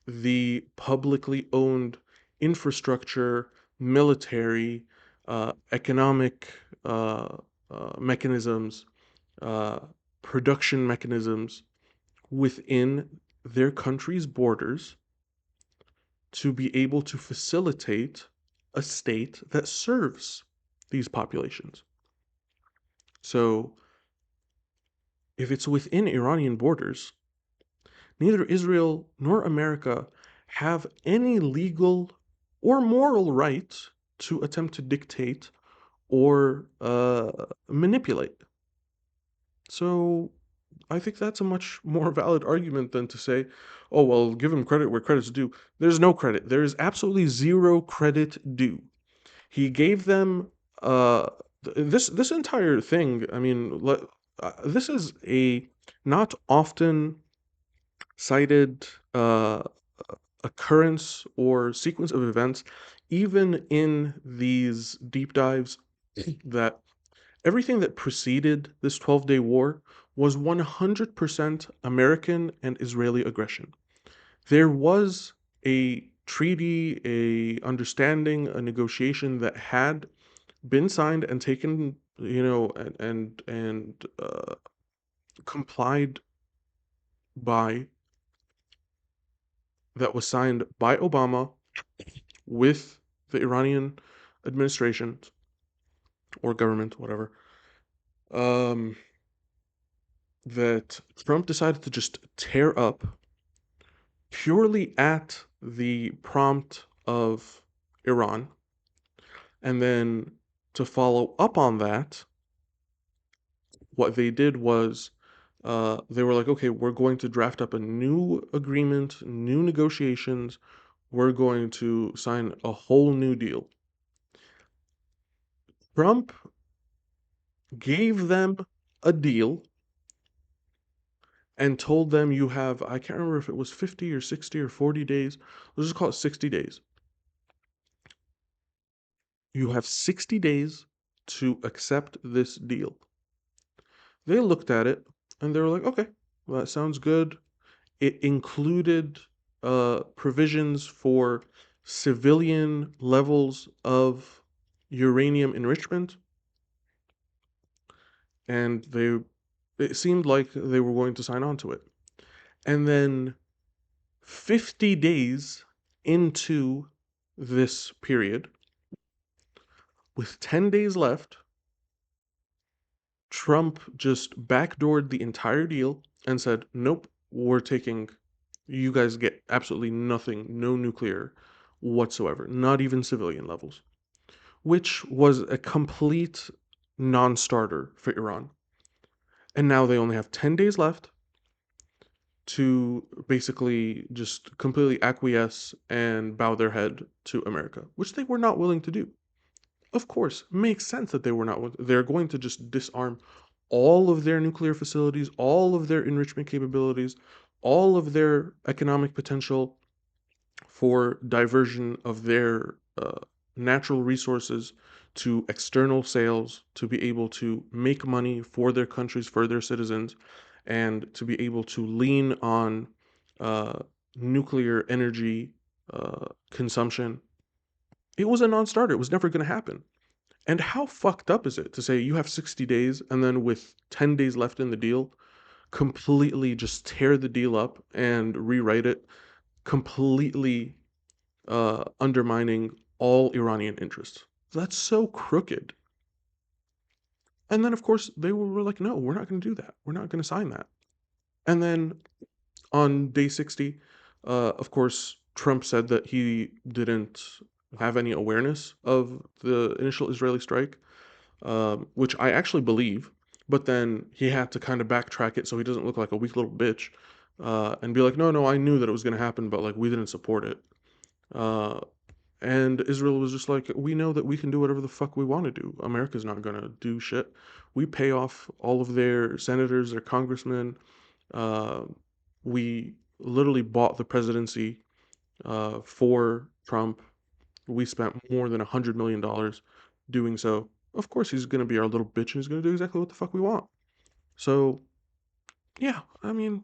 S1: the publicly owned infrastructure, military, economic mechanisms, uh, production mechanisms within their country's borders to be able to facilitate a state that serves these populations. So, if it's within Iranian borders, neither Israel nor America have any legal or moral right to attempt to dictate or manipulate. So I think that's a much more valid argument than to say, oh, well, give him credit where credit's due. There's no credit. There is absolutely zero credit due. He gave them uh, this entire thing. I mean, this is a not often cited occurrence or sequence of events, even in these deep dives, that everything that preceded this 12-day war was 100% American and Israeli aggression. There was a treaty, a understanding, a negotiation that had been signed and taken, and complied by, that was signed by Obama with the Iranian administration or government, whatever, um, that Trump decided to just tear up purely at the prompt of Iran. And then to follow up on that, what they did was they were like, okay, we're going to draft up a new agreement, new negotiations. We're going to sign a whole new deal. Trump gave them a deal and told them you have, I can't remember if it was 50 or 60 or 40 days. Let's just call it 60 days. You have 60 days to accept this deal. They looked at it and they were like, okay, well, that sounds good. It included provisions for civilian levels of uranium enrichment, and it seemed like they were going to sign on to it. And then 50 days into this period, with 10 days left, Trump just backdoored the entire deal and said, nope, you guys get absolutely nothing, no nuclear whatsoever, not even civilian levels, which was a complete non starter for Iran. And now they only have 10 days left to basically just completely acquiesce and bow their head to America, which they were not willing to do. of course, makes sense that they were not. They're going to just disarm all of their nuclear facilities, all of their enrichment capabilities, all of their economic potential for diversion of their natural resources to external sales, to be able to make money for their countries, for their citizens, and to be able to lean on uh, nuclear energy consumption. It was a non-starter. It was never going to happen. And how fucked up is it to say you have 60 days and then with 10 days left in the deal, completely just tear the deal up and rewrite it, completely undermining all Iranian interests? That's so crooked. And then, of course, they were like, no, we're not going to do that. We're not going to sign that. And then on day 60, of course, Trump said that he didn't have any awareness of the initial Israeli strike, which I actually believe. But then he had to kind of backtrack it so he doesn't look like a weak little bitch and be like, no, no, I knew that it was going to happen, but like we didn't support it. Uh, and Israel was just like, we know that we can do whatever the fuck we want to do. America's not going to do shit. We pay off all of their senators, their congressmen. Uh, we literally bought the presidency for Trump. We spent more than $100 million doing so. Of course, he's going to be our little bitch and he's going to do exactly what the fuck we want. So, yeah, I mean,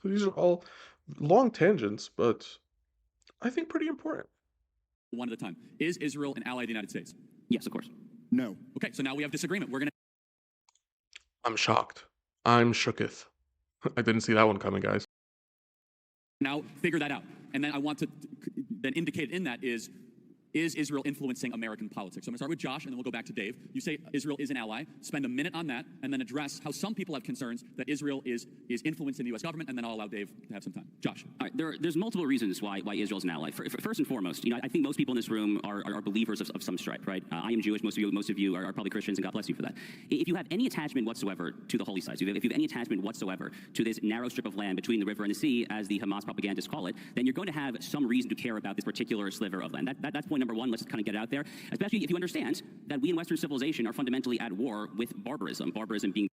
S1: these are all long tangents, but I think pretty important.
S2: One at a time. Is Israel an ally of the United States?
S4: Yes, of course.
S3: No.
S2: Okay, so now we have disagreement. We're going to
S1: I'm shocked. I'm shooketh. I didn't see that one coming, guys.
S2: now figure that out. And then I want to then indicate in that is Israel influencing American politics? So I'm going to start with Josh, and then we'll go back to Dave. You say Israel is an ally. Spend a minute on that, and then address how some people have concerns that Israel is influencing the U.S. government, and then I'll allow Dave to have some time. Josh.
S4: All right, there's multiple reasons why Israel is an ally. First and foremost, I think most people in this room are believers of some stripe, right? I am Jewish. Most of you are probably Christians, and God bless you for that. If you have any attachment whatsoever to the holy sites, if you have any attachment whatsoever to this narrow strip of land between the river and the sea, as the Hamas propagandists call it, then you're going to have some reason to care about this particular sliver of land. That's point number one. Let's just kind of get it out there, especially if you understand that we in Western civilization are fundamentally at war with barbarism. Barbarism being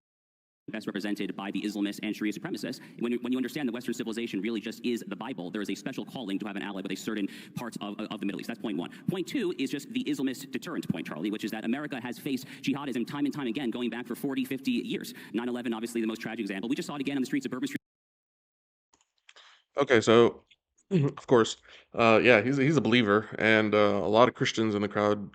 S4: best represented by the Islamists and Sharia supremacists. When you understand that Western civilization really just is the Bible, there is a special calling to have an ally with a certain part of the Middle East. That's point one. Point two is just the Islamist deterrent point, Charlie, which is that America has faced jihadism time and time again, going back for 40, 50 years. 9/11, obviously the most tragic example. We just saw it again on the streets of Bourbon Street.
S1: Okay, so of course, yeah, he's a believer, and a lot of Christians in the crowd.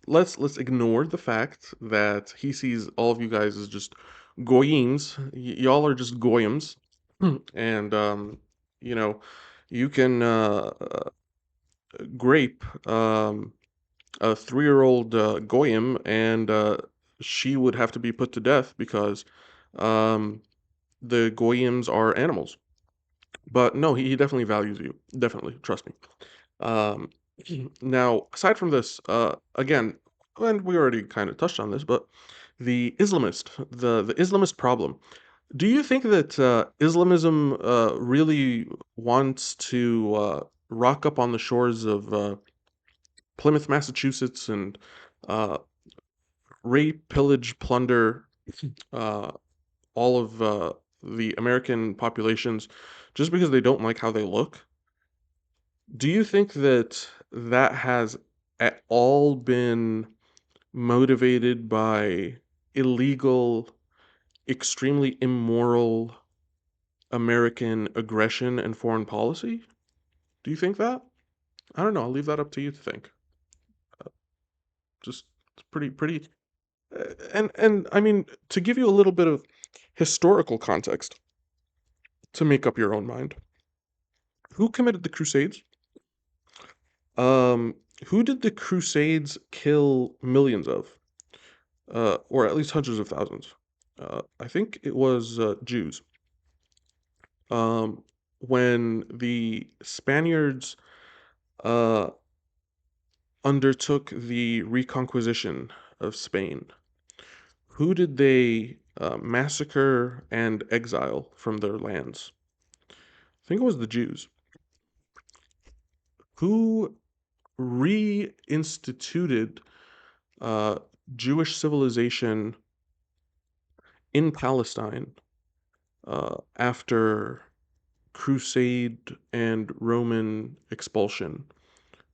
S1: Let's ignore the fact that he sees all of you guys as just goyims. Y'all are just goyim, and you know, you can grape a 3-year-old goyim, and she would have to be put to death because um, the goyims are animals. But no, he definitely values you. Definitely, trust me. Um, now, aside from this, again, and we already kind of touched on this, but the Islamist problem. Do you think that Islamism really wants to rock up on the shores of Plymouth, Massachusetts, and uh, rape, pillage, plunder uh, all of the American populations just because they don't like how they look? Do you think that that has at all been motivated by illegal, extremely immoral American aggression and foreign policy? Do you think that? I don't know. I'll leave that up to you to think. Just it's pretty. And I mean, to give you a little bit of historical context to make up your own mind, who committed the Crusades? Um, who did the Crusades kill millions of? Or at least hundreds of thousands. I think it was Jews. Um, when the Spaniards uh, undertook the reconquisition of Spain, who did they massacre and exile from their lands? I think it was the Jews. Who reinstituted uh, Jewish civilization in Palestine after Crusade and Roman expulsion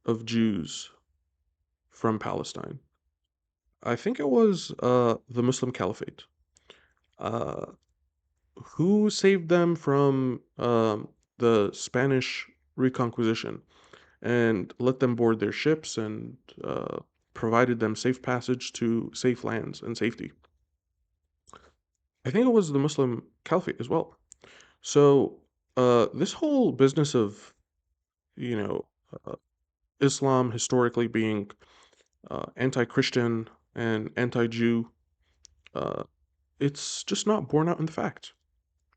S1: of Jews from Palestine. I think it was the Muslim Caliphate. Uh, who saved them from the Spanish Reconquisition and let them board their ships and provided them safe passage to safe lands and safety? I think it was the Muslim Caliphate as well. So this whole business of, you know, uh, Islam historically being anti-Christian and anti-Jew, uh, it's just not borne out in the facts.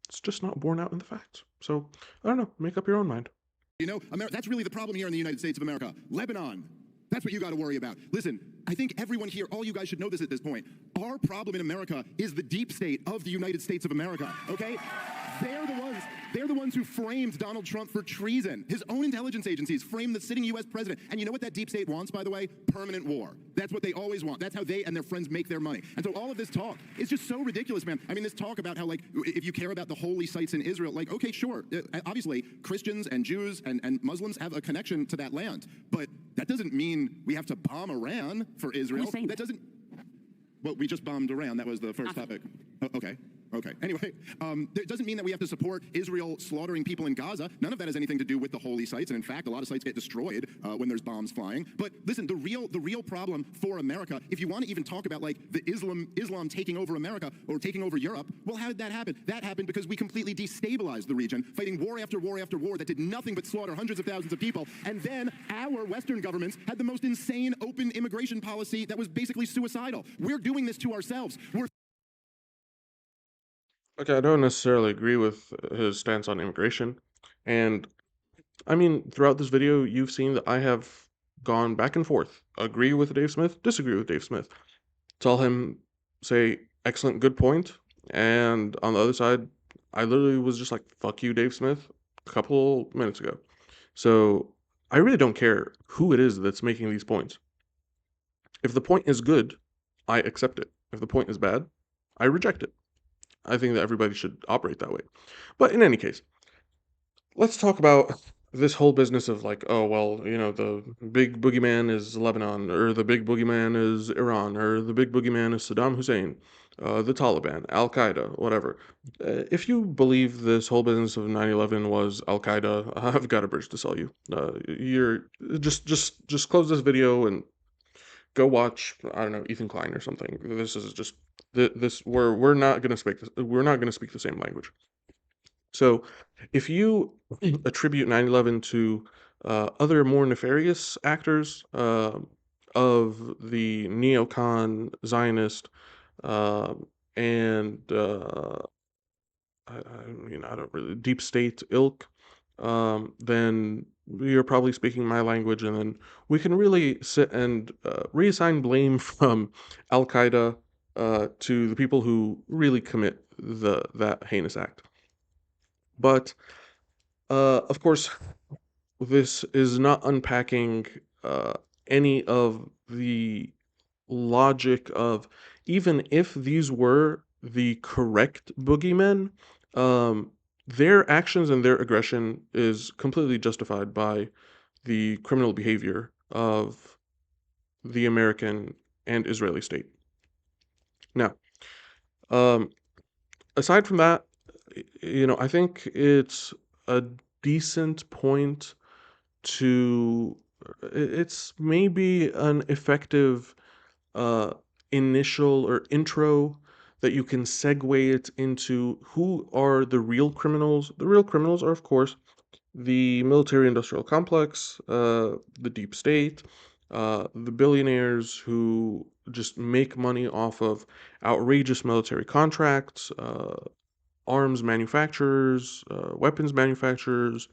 S1: It's just not borne out in the facts. So I don't know. Make up your own mind.
S3: You know, that's really the problem here in the United States of America. Lebanon. That's what you got to worry about. Listen, I think everyone here, all you guys should know this at this point. Our problem in America is the deep state of the United States of America, okay? They're the ones who framed Donald Trump for treason. His own intelligence agencies framed the sitting US president. And you know what that deep state wants, by the way? Permanent war. That's what they always want. That's how they and their friends make their money. And so all of this talk is just so ridiculous, man. I mean, this talk about how, like, if you care about the holy sites in Israel, like, okay, sure. Obviously, Christians and Jews and Muslims have a connection to that land. But that doesn't mean we have to bomb Iran for Israel. That doesn't... Well, we just bombed Iran. That was the first topic. Okay. Okay. Anyway, it doesn't mean that we have to support Israel slaughtering people in Gaza. None of that has anything to do with the holy sites. And in fact, a lot of sites get destroyed when there's bombs flying. But listen, the real problem for America, if you want to even talk about like the Islam taking over America or taking over Europe, well, how did that happen? That happened because we completely destabilized the region, fighting war after war after war that did nothing but slaughter hundreds of thousands of people. And then our Western governments had the most insane open immigration policy that was basically suicidal. We're doing this to ourselves.
S1: Okay, I don't necessarily agree with his stance on immigration. And I mean, throughout this video, you've seen that I have gone back and forth. Agree with Dave Smith, disagree with Dave Smith. Tell him, say, excellent, good point. And on the other side, I literally was just like, fuck you, Dave Smith, a couple minutes ago. So I really don't care who it is that's making these points. If the point is good, I accept it. If the point is bad, I reject it. I think that everybody should operate that way. But in any case, let's talk about this whole business of like, oh, well, you know, the big boogeyman is Lebanon, or the big boogeyman is Iran, or the big boogeyman is Saddam Hussein, the Taliban, Al Qaeda, whatever. If you believe this whole business of 9/11 was Al Qaeda, I've got a bridge to sell you. You're just close this video and go watch, I don't know, Ethan Klein or something. This is just this we're not gonna speak the same language. So if you attribute 9/11 to other more nefarious actors of the neocon Zionist and I don't really deep state ilk, then you're probably speaking my language, and then we can really sit and reassign blame from Al Qaeda to the people who really commit that heinous act. But of course, this is not unpacking any of the logic of, even if these were the correct boogeymen, their actions and their aggression is completely justified by the criminal behavior of the American and Israeli state. Now, um, aside from that, I think it's a decent point to, it's maybe an effective uh, initial or intro that you can segue it into who are the real criminals. The real criminals are, of course, the military industrial complex, the deep state, the billionaires who just make money off of outrageous military contracts, arms manufacturers, weapons manufacturers,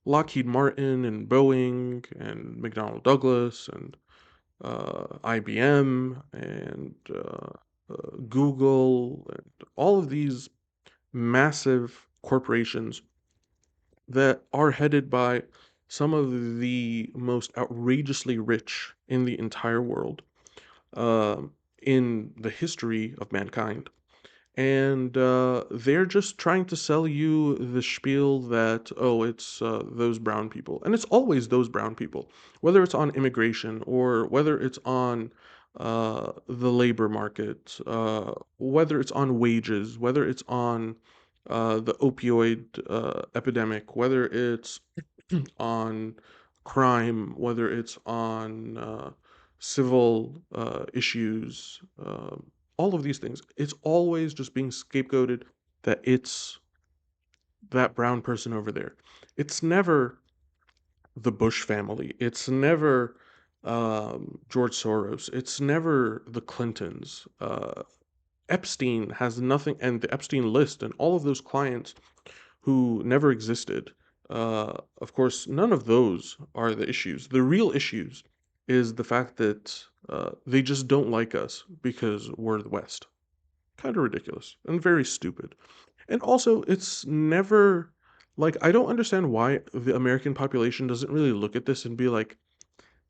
S1: Lockheed Martin and Boeing and McDonnell Douglas and IBM and Google, and all of these massive corporations that are headed by some of the most outrageously rich in the entire world. in the history of mankind. And they're just trying to sell you the spiel that, oh, it's those brown people. And it's always those brown people, whether it's on immigration or whether it's on the labor market, whether it's on wages, whether it's on the opioid epidemic, whether it's on crime, whether it's on civil issues, all of these things. It's always just being scapegoated that it's that brown person over there. It's never the Bush family. It's never George Soros. It's never the Clintons. Epstein has nothing, and the Epstein list and all of those clients who never existed. Of course, none of those are the issues. The real issues is the fact that they just don't like us because we're the West. Kind of ridiculous and very stupid. And also, it's never like I don't understand why the American population doesn't really look at this and be like,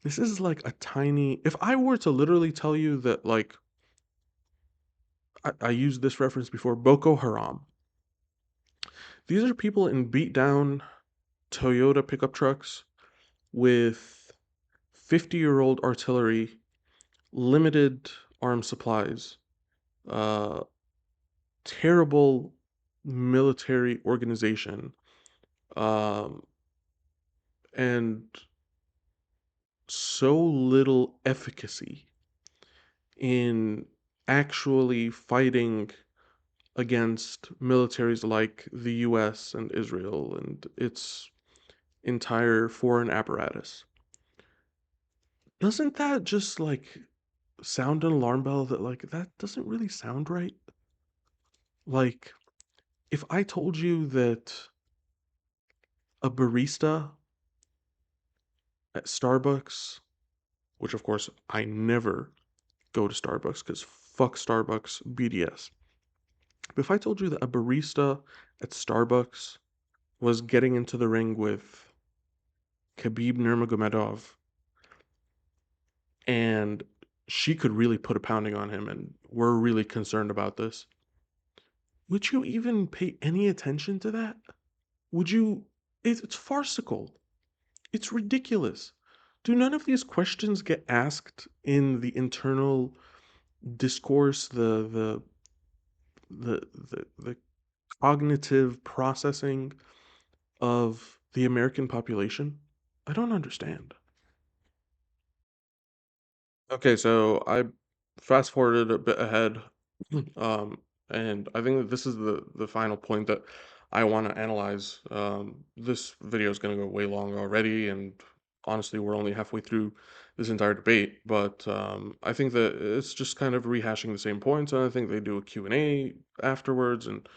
S1: this is like a tiny. If I were to literally tell you that, like, I used this reference before, Boko Haram. These are people in beat down Toyota pickup trucks with 50-year-old artillery, limited arms supplies, uh, terrible military organization, um, and so little efficacy in actually fighting against militaries like the US and Israel and its entire foreign apparatus. Doesn't that just like sound an alarm bell that like that doesn't really sound right? Like if I told you that a barista at Starbucks, which of course I never go to Starbucks because fuck Starbucks BDS. But if I told you that a barista at Starbucks was getting into the ring with Khabib Nurmagomedov and she could really put a pounding on him and we're really concerned about this, would you even pay any attention to that? Would you? It's farcical. It's ridiculous. Do none of these questions get asked in the internal discourse, the cognitive processing of the American population? I don't understand. Okay, so I fast forwarded a bit ahead, um, and I think that this is the final point that I want to analyze. This video is going to go way long already, and honestly, we're only halfway through this entire debate. But I think that it's just kind of rehashing the same points, and I think they do a Q&A afterwards, and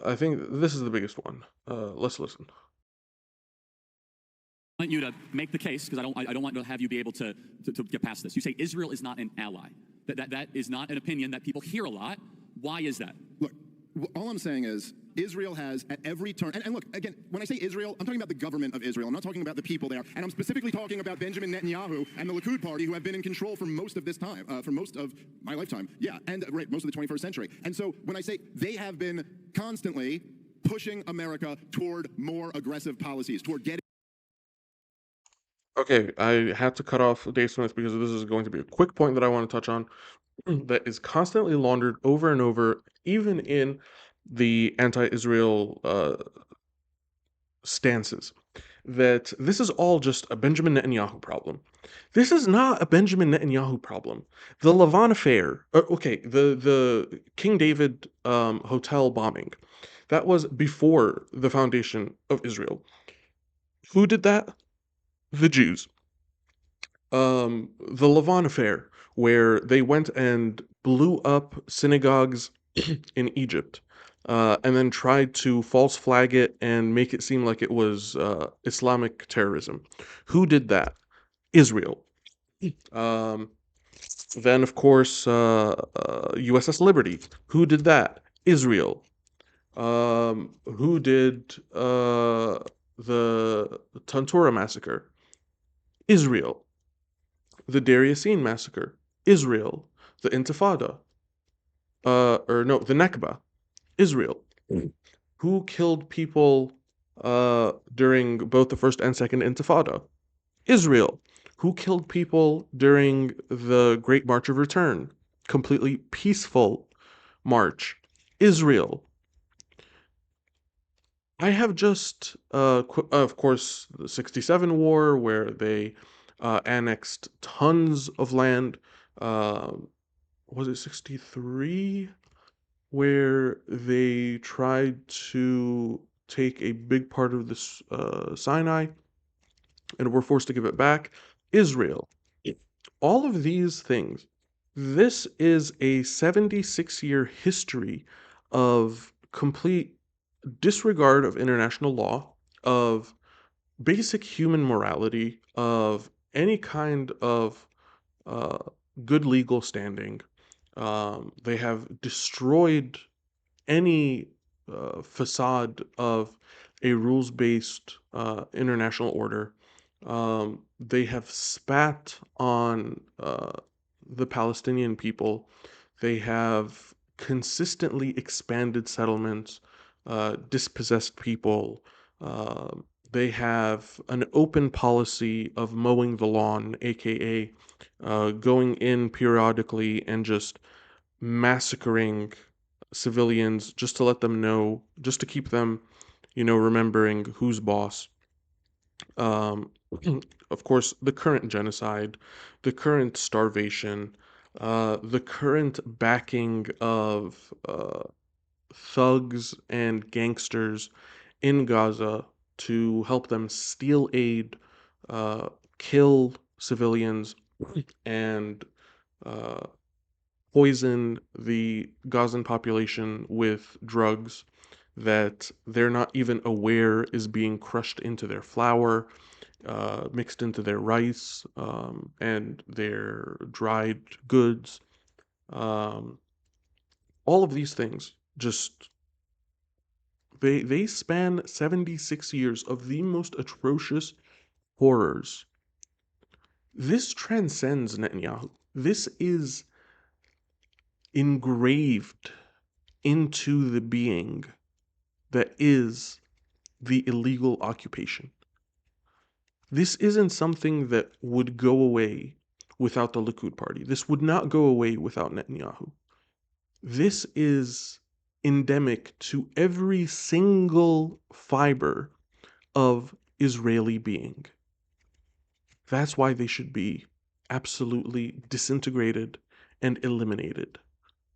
S1: I think this is the biggest one. Let's listen.
S2: I want you to make the case because I don't want to have you be able to get past this. You say Israel is not an ally. That is not an opinion that people hear a lot. Why is that?
S3: Look, all I'm saying is Israel has at every turn, and look, again, when I say Israel, I'm talking about the government of Israel. I'm not talking about the people there. And I'm specifically talking about Benjamin Netanyahu and the Likud party who have been in control for most of this time, for most of my lifetime. Yeah, and right, most of the 21st century. And so when I say they have been constantly pushing America toward more aggressive policies, toward getting
S1: Okay, I had to cut off Dave Smith because this is going to be a quick point that I want to touch on that is constantly laundered over and over, even in the anti-Israel stances. That this is all just a Benjamin Netanyahu problem. This is not a Benjamin Netanyahu problem. The Lavon affair, okay, the King David hotel bombing, that was before the foundation of Israel. Who did that? The Jews. The Lavon affair, where they went and blew up synagogues in Egypt, and then tried to false flag it and make it seem like it was Islamic terrorism. Who did that? Israel. Um, then, of course, USS Liberty. Who did that? Israel. Who did the Tantura massacre? Israel. The Dariusine massacre. Israel. The Intifada, or no, the Nakba, Israel. Who killed people during both the first and second Intifada? Israel. Who killed people during the Great March of Return? Completely peaceful march. Israel. I have just, of course, the 67 war, where they annexed tons of land. Uh, was it 63? Where they tried to take a big part of this Sinai and were forced to give it back. Israel. All of these things. This is a 76-year history of complete disregard of international law, of basic human morality, of any kind of uh, good legal standing. They have destroyed any facade of a rules-based international order. They have spat on the Palestinian people. They have consistently expanded settlements, dispossessed people. Uh, they have an open policy of mowing the lawn, aka going in periodically and just massacring civilians just to let them know, just to keep them, remembering who's boss. Um, of course, the current genocide, the current starvation, the current backing of thugs and gangsters in Gaza to help them steal aid, uh, kill civilians, and uh, poison the Gazan population with drugs that they're not even aware is being crushed into their flour, mixed into their rice, and their dried goods. Um, all of these things just they span 76 years of the most atrocious horrors. This transcends Netanyahu. This is engraved into the being that is the illegal occupation. This isn't something that would go away without the Likud party. This would not go away without Netanyahu. This is endemic to every single fiber of Israeli being. That's why they should be absolutely disintegrated and eliminated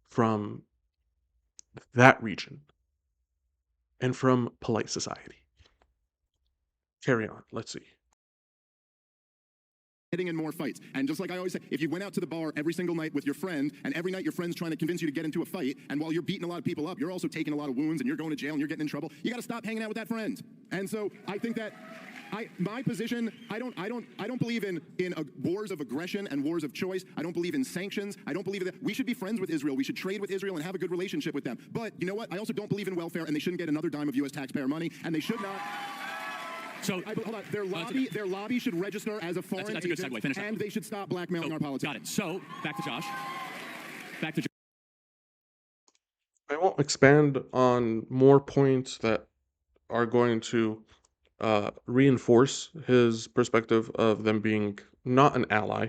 S1: from that region and from polite society. Carry on. Let's see.
S3: Getting in more fights. And just like I always say, if you went out to the bar every single night with your friend, and every night your friend's trying to convince you to get into a fight, and while you're beating a lot of people up, you're also taking a lot of wounds, and you're going to jail, and you're getting in trouble, you got to stop hanging out with that friend. And so I think that my position, I don't believe in wars of aggression and wars of choice. I don't believe in sanctions. I don't believe that we should be friends with Israel. We should trade with Israel and have a good relationship with them. But you know what? I also don't believe in welfare, and they shouldn't get another dime of U.S. taxpayer money, and they should not.
S2: So,
S3: hold on. Their lobby should register as a foreign
S2: that's a good segue. Finish
S3: and
S2: up.
S3: they should stop blackmailing our politics.
S2: Got it. So, back to Josh. Back to Josh.
S1: I won't expand on more points that are going to reinforce his perspective of them being not an ally,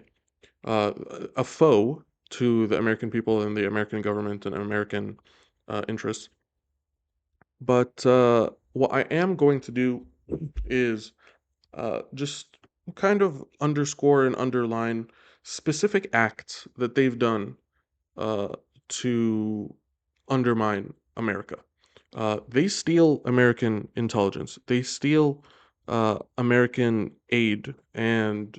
S1: uh, a foe to the American people and the American government and American interests. But what I am going to do is just kind of underscore and underline specific acts that they've done uh, to undermine America. They steal American intelligence. They steal American aid, and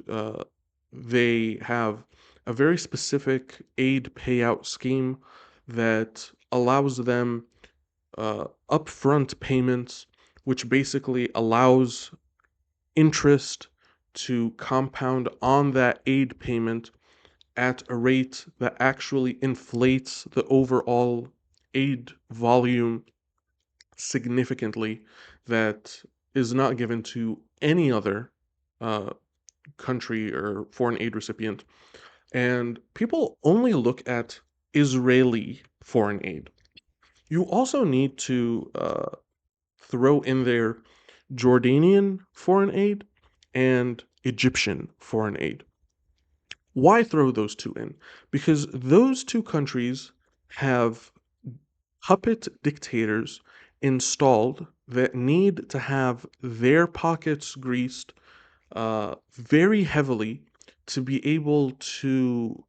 S1: they have a very specific aid payout scheme that allows them upfront payments, which basically allows interest to compound on that aid payment at a rate that actually inflates the overall aid volume significantly, that is not given to any other uh, country or foreign aid recipient. And people only look at Israeli foreign aid. You also need to throw in there Jordanian foreign aid and Egyptian foreign aid. Why throw those two in? Because those two countries have puppet dictators installed that need to have their pockets greased very heavily to be able to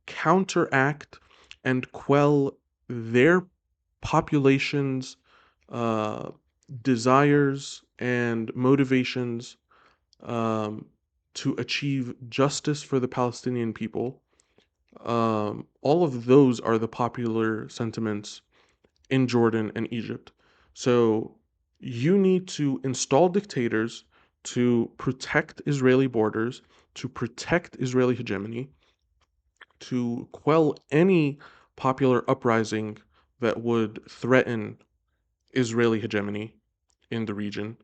S1: counteract and quell their population's uh, desires and motivations um, to achieve justice for the Palestinian people. All of those are the popular sentiments in Jordan and Egypt. So you need to install dictators to protect Israeli borders, to protect Israeli hegemony, to quell any popular uprising that would threaten Israeli hegemony in the region.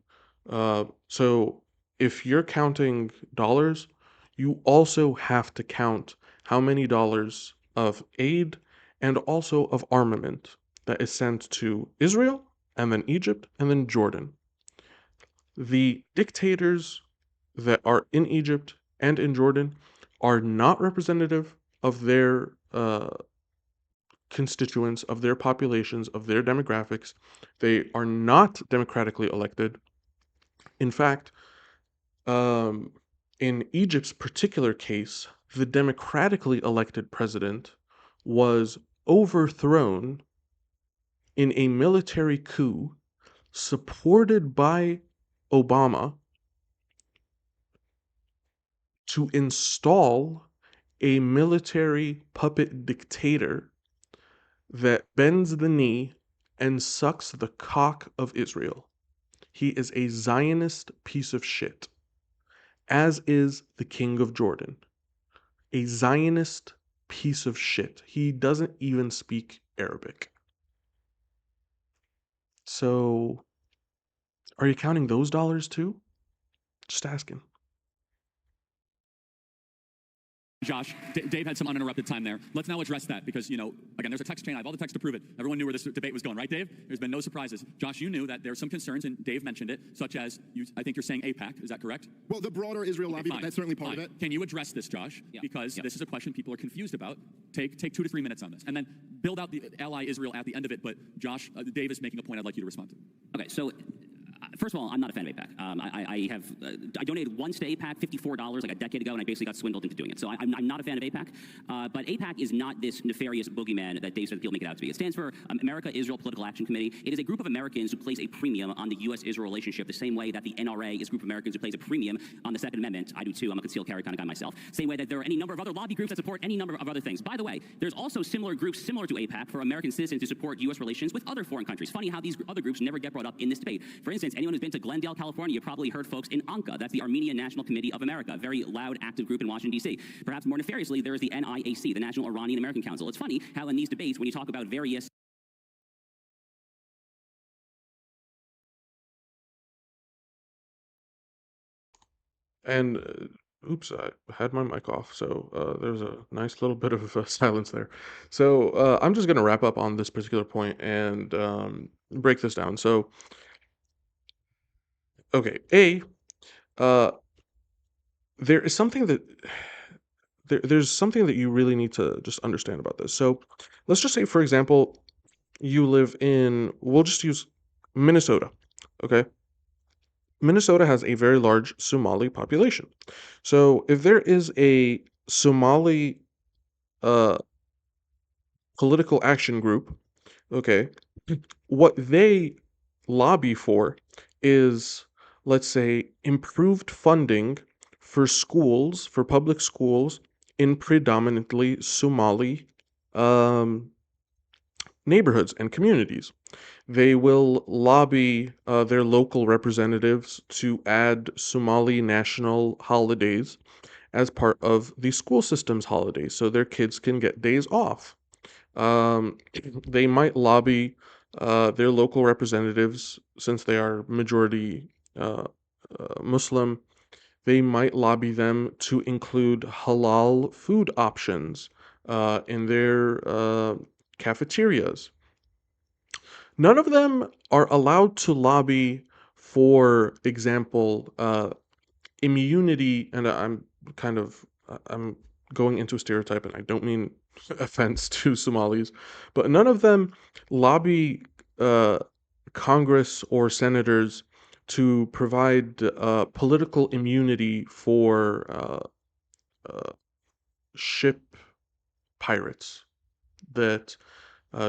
S1: So if you're counting dollars, you also have to count how many dollars of aid and also of armament that is sent to Israel and then Egypt and then Jordan. The dictators that are in Egypt and in Jordan are not representative of their constituents, of their populations, of their demographics. They are not democratically elected. In fact, um, in Egypt's particular case, the democratically elected president was overthrown in a military coup supported by Obama to install a military puppet dictator that bends the knee and sucks the cock of Israel. He is a Zionist piece of shit, as is the king of Jordan. A Zionist piece of shit. He doesn't even speak Arabic. So, are you counting those dollars too? Just asking.
S2: Josh, Dave had some uninterrupted time there. Let's now address that because, again, there's a text chain. I have all the text to prove it. Everyone knew where this debate was going, right, Dave? There's been no surprises. Josh, you knew that there's some concerns, and Dave mentioned it, such as, I think you're saying AIPAC. Is that correct?
S3: Well, the broader Israel lobby, but that's certainly part of it.
S2: Can you address this, Josh?
S4: Yeah.
S2: Because this is a question people are confused about. Take 2 to 3 minutes on this, and then build out the ally Israel at the end of it. But Josh, Dave is making a point I'd like you to respond to.
S4: Okay, so first of all, I'm not a fan of APAC. I donated once to APAC, $54 like a decade ago, and I basically got swindled into doing it. So I'm not a fan of APAC. But APAC is not this nefarious boogeyman that Dave said he'll make it out to be. It stands for America-Israel Political Action Committee. It is a group of Americans who place a premium on the U.S.-Israel relationship the same way that the NRA is a group of Americans who place a premium on the Second Amendment. I do too. I'm a concealed carry kind of guy myself. Same way that there are any number of other lobby groups that support any number of other things. By the way, there's also similar groups similar to APAC for American citizens who support U.S. relations with other foreign countries. Funny how these other groups never get brought up in this debate. For instance, anyone who's been to Glendale, California, you probably heard folks in ANCA. That's the Armenian National Committee of America, a very loud, active group in Washington, D.C. Perhaps more nefariously, there is the NIAC, the National Iranian American Council. It's funny how in these debates, when you talk about various
S1: And oops, I had my mic off, so there's a nice little bit of silence there. So I'm just going to wrap up on this particular point and break this down. So, okay, uh, there is something that there's something that you really need to just understand about this. So, let's just say, for example, you live in, we'll just use Minnesota, okay? Minnesota has a very large Somali population. So if there is a Somali uh, political action group, okay, what they lobby for is, let's say, improved funding for schools, for public schools in predominantly Somali um, neighborhoods and communities. They will lobby their local representatives to add Somali national holidays as part of the school system's holidays so their kids can get days off. Um, they might lobby their local representatives, since they are majority Muslim, They might lobby them to include halal food options in their cafeterias. None of them are allowed to lobby, for example, immunity, and I'm going into a stereotype, and I don't mean offense to Somalis, but none of them lobby uh, Congress or senators to provide political immunity for ship pirates that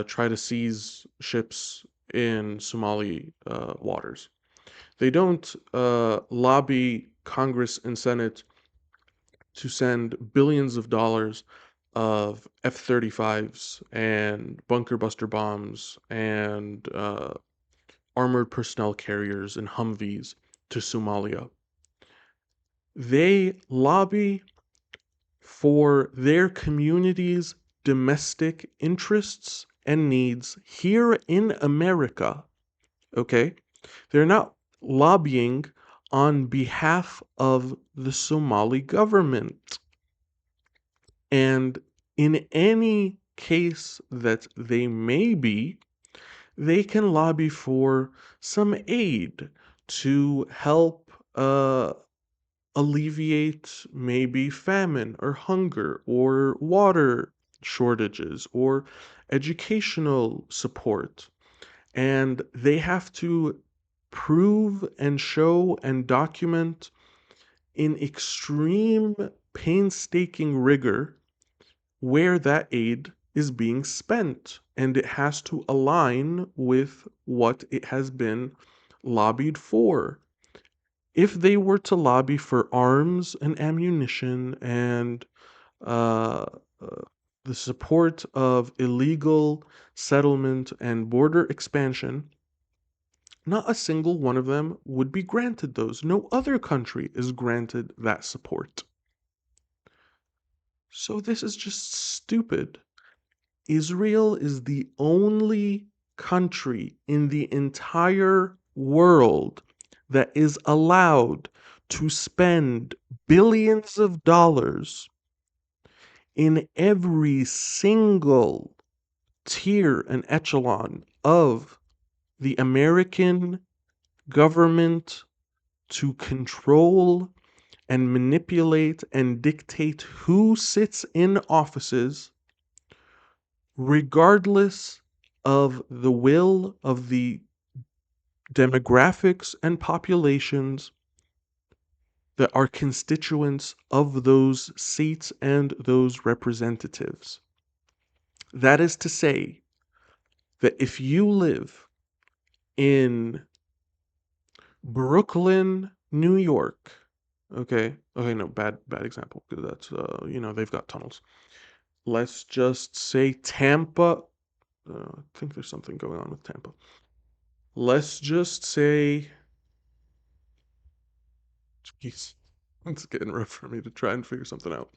S1: try to seize ships in Somali waters. They don't lobby Congress and Senate to send billions of dollars of F-35s and bunker buster bombs and armored personnel carriers and Humvees to Somalia. They lobby for their community's domestic interests and needs here in America. Okay? They're not lobbying on behalf of the Somali government. And in any case that they may be, they can lobby for some aid to help alleviate maybe famine or hunger or water shortages or educational support. And they have to prove and show and document in extreme painstaking rigor where that aid is being spent, and it has to align with what it has been lobbied for. If they were to lobby for arms and ammunition and uh, uh, the support of illegal settlement and border expansion, not a single one of them would be granted those. No other country is granted that support. So this is just stupid. Israel is the only country in the entire world that is allowed to spend billions of dollars in every single tier and echelon of the American government to control and manipulate and dictate who sits in offices, regardless of the will of the demographics and populations that are constituents of those seats and those representatives. That is to say, that if you live in Brooklyn, New York, okay, no, bad example, because that's, they've got tunnels. Let's just say Tampa. I think there's something going on with Tampa. Let's just say, jeez, it's getting rough for me to try and figure something out.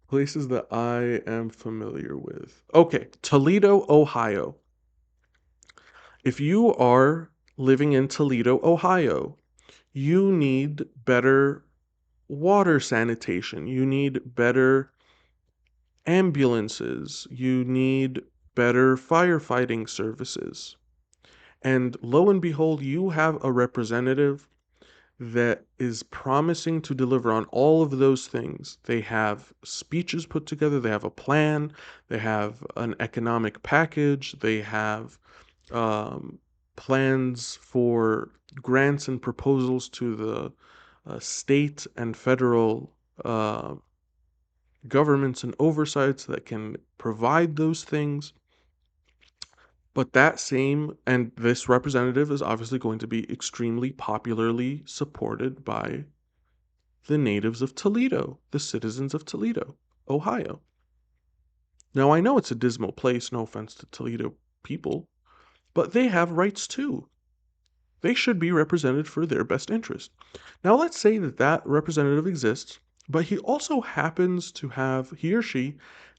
S1: Places that I am familiar with. Okay, Toledo, Ohio. If you are living in Toledo, Ohio, you need better water sanitation. You need better ambulances. You need better firefighting services. And lo and behold, you have a representative that is promising to deliver on all of those things. They have speeches put together, they have a plan, they have an economic package, they have um, plans for grants and proposals to the state and federal uh, governments and oversights that can provide those things. But this representative is obviously going to be extremely popularly supported by the natives of Toledo, the citizens of Toledo, Ohio. Now, I know it's a dismal place, no offense to Toledo people, but they have rights too. They should be represented for their best interest. Now, let's say that that representative exists, but he or she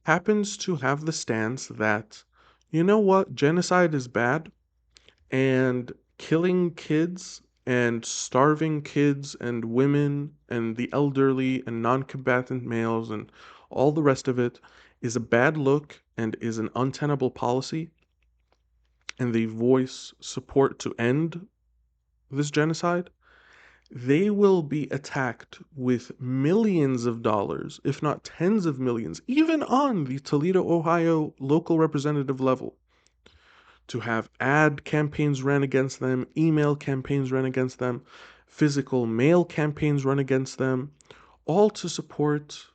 S1: happens to have the stance that, you know what, genocide is bad, and killing kids and starving kids and women and the elderly and non-combatant males and all the rest of it is a bad look and is an untenable policy, and they voice support to end this genocide, they will be attacked with millions of dollars, if not tens of millions, even on the Toledo, Ohio local representative level, to have ad campaigns ran against them, email campaigns run against them, physical mail campaigns run against them, all to support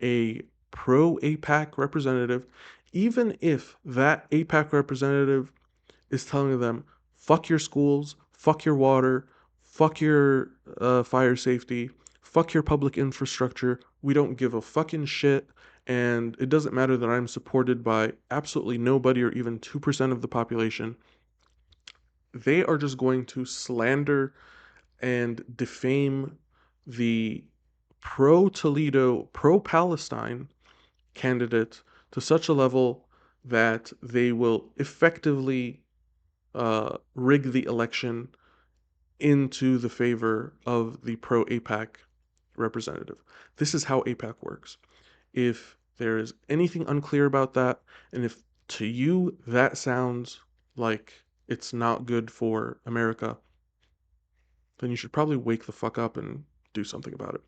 S1: a pro APAC representative, even if that APAC representative is telling them, fuck your schools, fuck your water, fuck your fire safety, fuck your public infrastructure. We don't give a fucking shit. And it doesn't matter that I'm supported by absolutely nobody or even 2% of the population. They are just going to slander and defame the pro Toledo, pro Palestine candidate to such a level that they will effectively rig the election into the favor of the pro APAC representative. This is how APAC works. If there is anything unclear about that, and if to you that sounds like it's not good for America, then you should probably wake the fuck up and do something about it.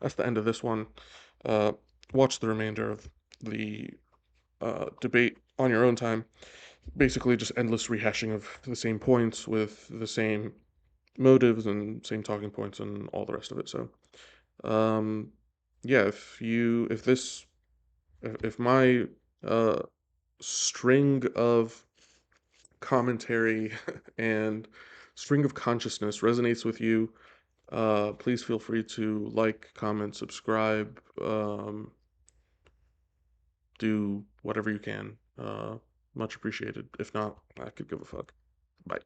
S1: That's the end of this one. Uh, watch the remainder of the debate on your own time. Basically, just endless rehashing of the same points with the same motives and same talking points and all the rest of it. So, um, yeah, if my uh, string of commentary and string of consciousness resonates with you, please feel free to like, comment, subscribe, do whatever you can. Much appreciated. If not, I could give a fuck. Bye.